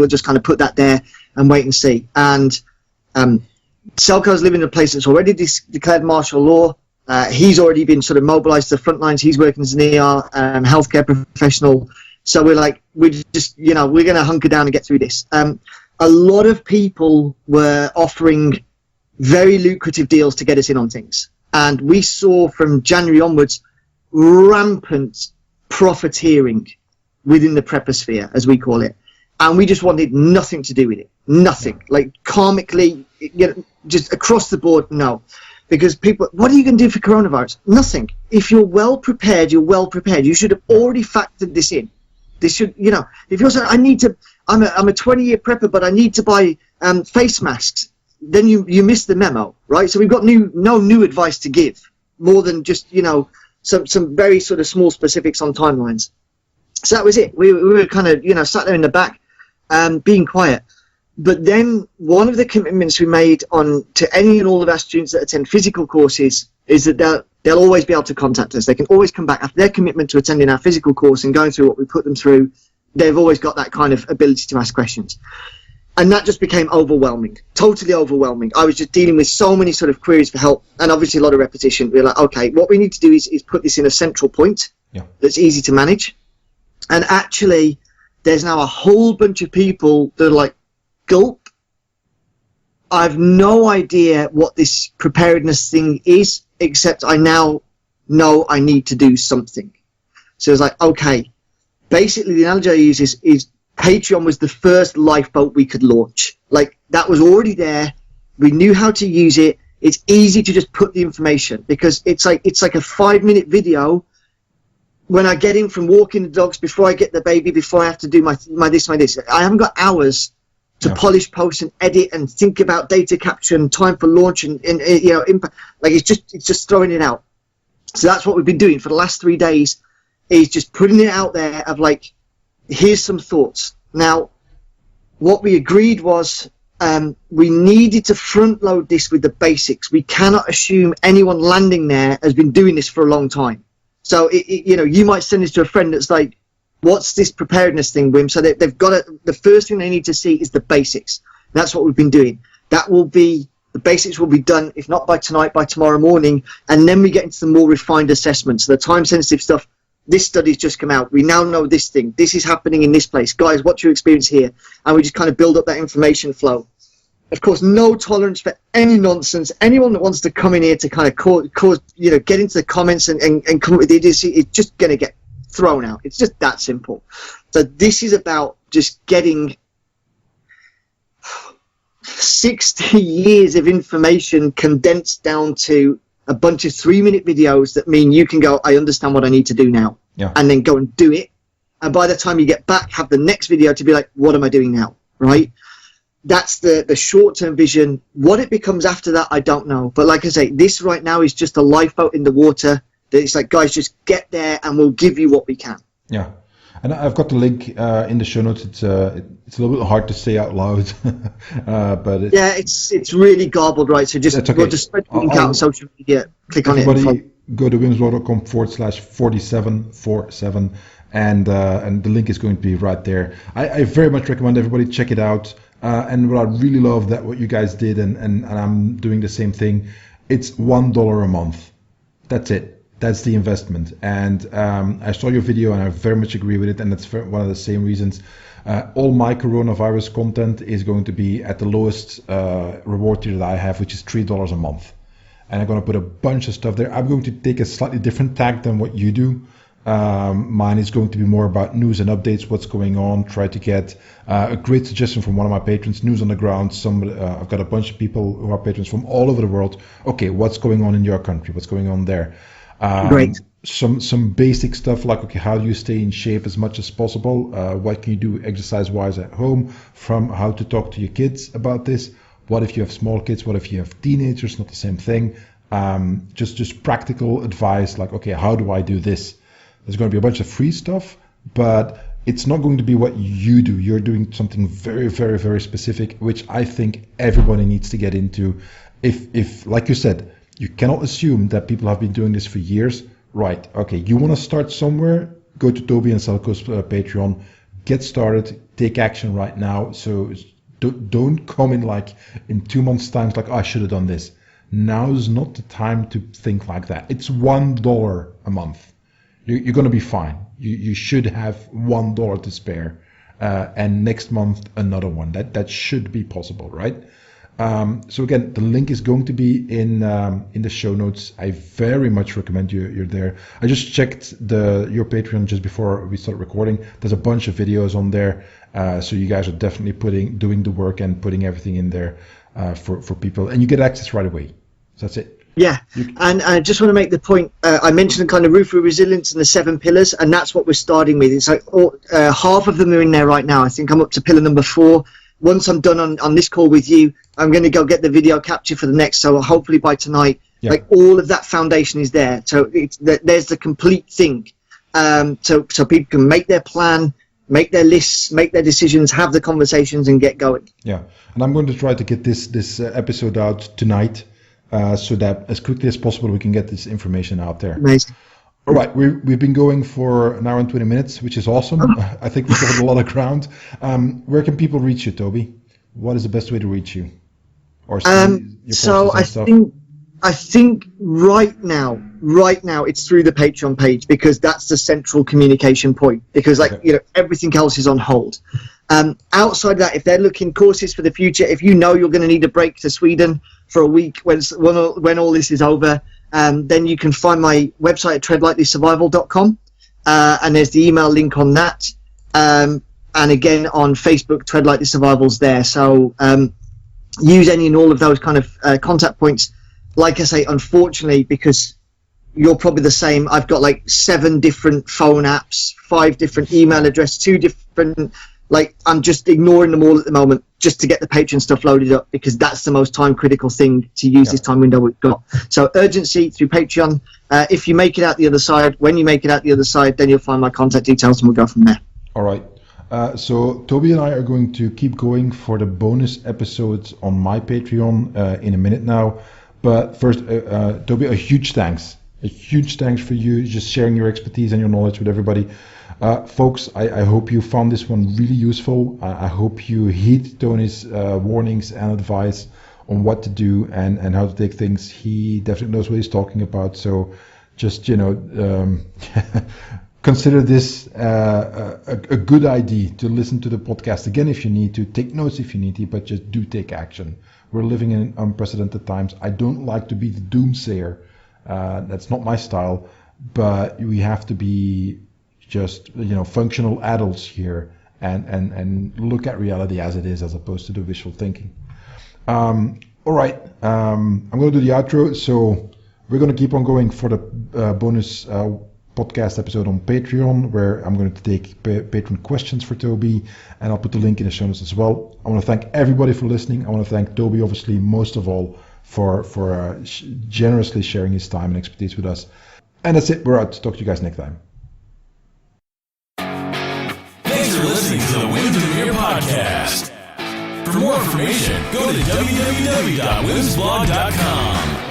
just kind of put that there and wait and see. And Selko's living in a place that's already declared martial law. He's already been sort of mobilized to the front lines. He's working as an ER healthcare professional. So we're like, we're going to hunker down and get through this. A lot of people were offering very lucrative deals to get us in on things. And we saw from January onwards rampant profiteering within the prepper-sphere, as we call it. And we just wanted nothing to do with it. Nothing. Like, karmically, just across the board, no. Because people, what are you going to do for coronavirus? Nothing. If you're well prepared, you're well prepared. You should have already factored this in. This should, if you're saying, I'm a 20-year prepper, but I need to buy face masks, then you miss the memo, right? So we've got no new advice to give, more than just, some very sort of small specifics on timelines. So that was it. We were kind of, sat there in the back, being quiet. But then one of the commitments we made to any and all of our students that attend physical courses is that they'll always be able to contact us. They can always come back after their commitment to attending our physical course and going through what we put them through. They've always got that kind of ability to ask questions. And that just became overwhelming, totally overwhelming. I was just dealing with so many sort of queries for help, and obviously a lot of repetition. We were like, okay, what we need to do is put this in a central point that's easy to manage. And actually, there's now a whole bunch of people that are like, gulp, I've no idea what this preparedness thing is, except I now know I need to do something. So it's like, okay, basically the analogy I use is Patreon was the first lifeboat we could launch. Like, that was already there. We knew how to use it. it's easy to just put the information, because it's like a 5-minute video. When I get in from walking the dogs, before I get the baby, before I have to do my this, I haven't got hours to polish, post, and edit, and think about data capture and time for launch and impact. Like, it's just throwing it out. So that's what we've been doing for the last 3 days, is just putting it out there of like, here's some thoughts. Now, what we agreed was we needed to front load this with the basics. We cannot assume anyone landing there has been doing this for a long time. So, you might send this to a friend that's like, what's this preparedness thing, Wim? So they've got the first thing they need to see is the basics. And that's what we've been doing. The basics will be done, if not by tonight, by tomorrow morning. And then we get into the more refined assessments. The time-sensitive stuff, this study's just come out. We now know this thing. This is happening in this place. Guys, what's your experience here? And we just kind of build up that information flow. Of course, no tolerance for any nonsense. Anyone that wants to come in here to kind of cause get into the comments and come up with idiocy is just going to get thrown out. It's just that simple. So this is about just getting 60 years of information condensed down to a bunch of 3-minute videos that mean you can go, I understand what I need to do now, and then go and do it. And by the time you get back, have the next video to be like, what am I doing now, right? That's the short-term vision. What it becomes after that, I don't know. But like I say, this right now is just a lifeboat in the water. That it's like, guys, just get there and we'll give you what we can. Yeah. And I've got the link in the show notes. It's a little bit hard to say out loud, but it's really garbled, right? So we'll just spread the link out on social media. Click on it. Everybody go to wimsworld.com/4747, and the link is going to be right there. I very much recommend everybody check it out. And what I really love that what you guys did, and I'm doing the same thing. It's $1 a month. That's it. That's the investment. And I saw your video and I very much agree with it. And that's one of the same reasons. All my coronavirus content is going to be at the lowest reward tier that I have, which is $3 a month. And I'm going to put a bunch of stuff there. I'm going to take a slightly different tack than what you do. Mine is going to be more about news and updates, what's going on. Try to get a great suggestion from one of my patrons, news on the ground. I've got a bunch of people who are patrons from all over the world. Okay, what's going on in your country? What's going on there? Great. Some basic stuff like, okay, how do you stay in shape as much as possible? What can you do exercise-wise at home? From how to talk to your kids about this. What if you have small kids? What if you have teenagers? Not the same thing. Just practical advice like, okay, how do I do this? There's going to be a bunch of free stuff, but it's not going to be what you do. You're doing something very, very, very specific, which I think everybody needs to get into. If like you said, you cannot assume that people have been doing this for years. Right. Okay. You want to start somewhere? Go to Toby and Selko's Patreon. Get started. Take action right now. So don't come in 2 months' time like, oh, I should have done this. Now is not the time to think like that. It's $1 a month. You're going to be fine. You should have $1 to spare. And next month, another one. That should be possible, right? So again, the link is going to be in the show notes. I very much recommend you're there. I just checked your Patreon just before we start recording. There's a bunch of videos on there, so you guys are definitely doing the work and putting everything in there for people, and you get access right away. So that's it. Yeah, and I just want to make the point. I mentioned the kind of roof resilience and the 7 pillars, and that's what we're starting with. It's like half of them are in there right now. I think I'm up to pillar number 4. Once I'm done on this call with you, I'm going to go get the video capture for the next. So hopefully by tonight, like all of that foundation is there. So there's the complete thing. So people can make their plan, make their lists, make their decisions, have the conversations, and get going. Yeah, and I'm going to try to get this episode out tonight, so that as quickly as possible we can get this information out there. Amazing. All right, we've been going for an hour and 20 minutes, which is awesome. I think we covered a lot of ground. Where can people reach you, Toby? What is the best way to reach you? Or so I think right now it's through the Patreon page, because that's the central communication point. Because everything else is on hold. Outside of that, if they're looking courses for the future, if you know you're going to need a break to Sweden for a week when all this is over. Then you can find my website at treadlightlysurvival.com, and there's the email link on that. And again, on Facebook, Tread Lightly Survival's there. So use any and all of those kind of contact points. like I say, unfortunately, because you're probably the same, I've got like 7 different phone apps, 5 different email addresses, 2 different, like, I'm just ignoring them all at the moment just to get the Patreon stuff loaded up, because that's the most time critical thing to use this time window we've got. So urgency through Patreon. If you make it out the other side, when you make it out the other side, then you'll find my contact details and we'll go from there. All right. So Toby and I are going to keep going for the bonus episodes on my Patreon in a minute now. But first, Toby, a huge thanks for you just sharing your expertise and your knowledge with everybody. Folks, I hope you found this one really useful. I hope you heed Tony's warnings and advice on what to do and how to take things. He definitely knows what he's talking about. So just, consider this a good idea to listen to the podcast again if you need to, take notes if you need to, but just do take action. We're living in unprecedented times. I don't like to be the doomsayer. That's not my style, but we have to be just, functional adults here and look at reality as it is, as opposed to the wishful thinking. All right. I'm going to do the outro. So we're going to keep on going for the bonus podcast episode on Patreon, where I'm going to take patron questions for Toby, and I'll put the link in the show notes as well. I want to thank everybody for listening. I want to thank Toby, obviously, most of all, for generously sharing his time and expertise with us. And that's it. We're out. Talk to you guys next time. Thanks for listening to the Demeere podcast. For more information, go to www.wimsblog.com.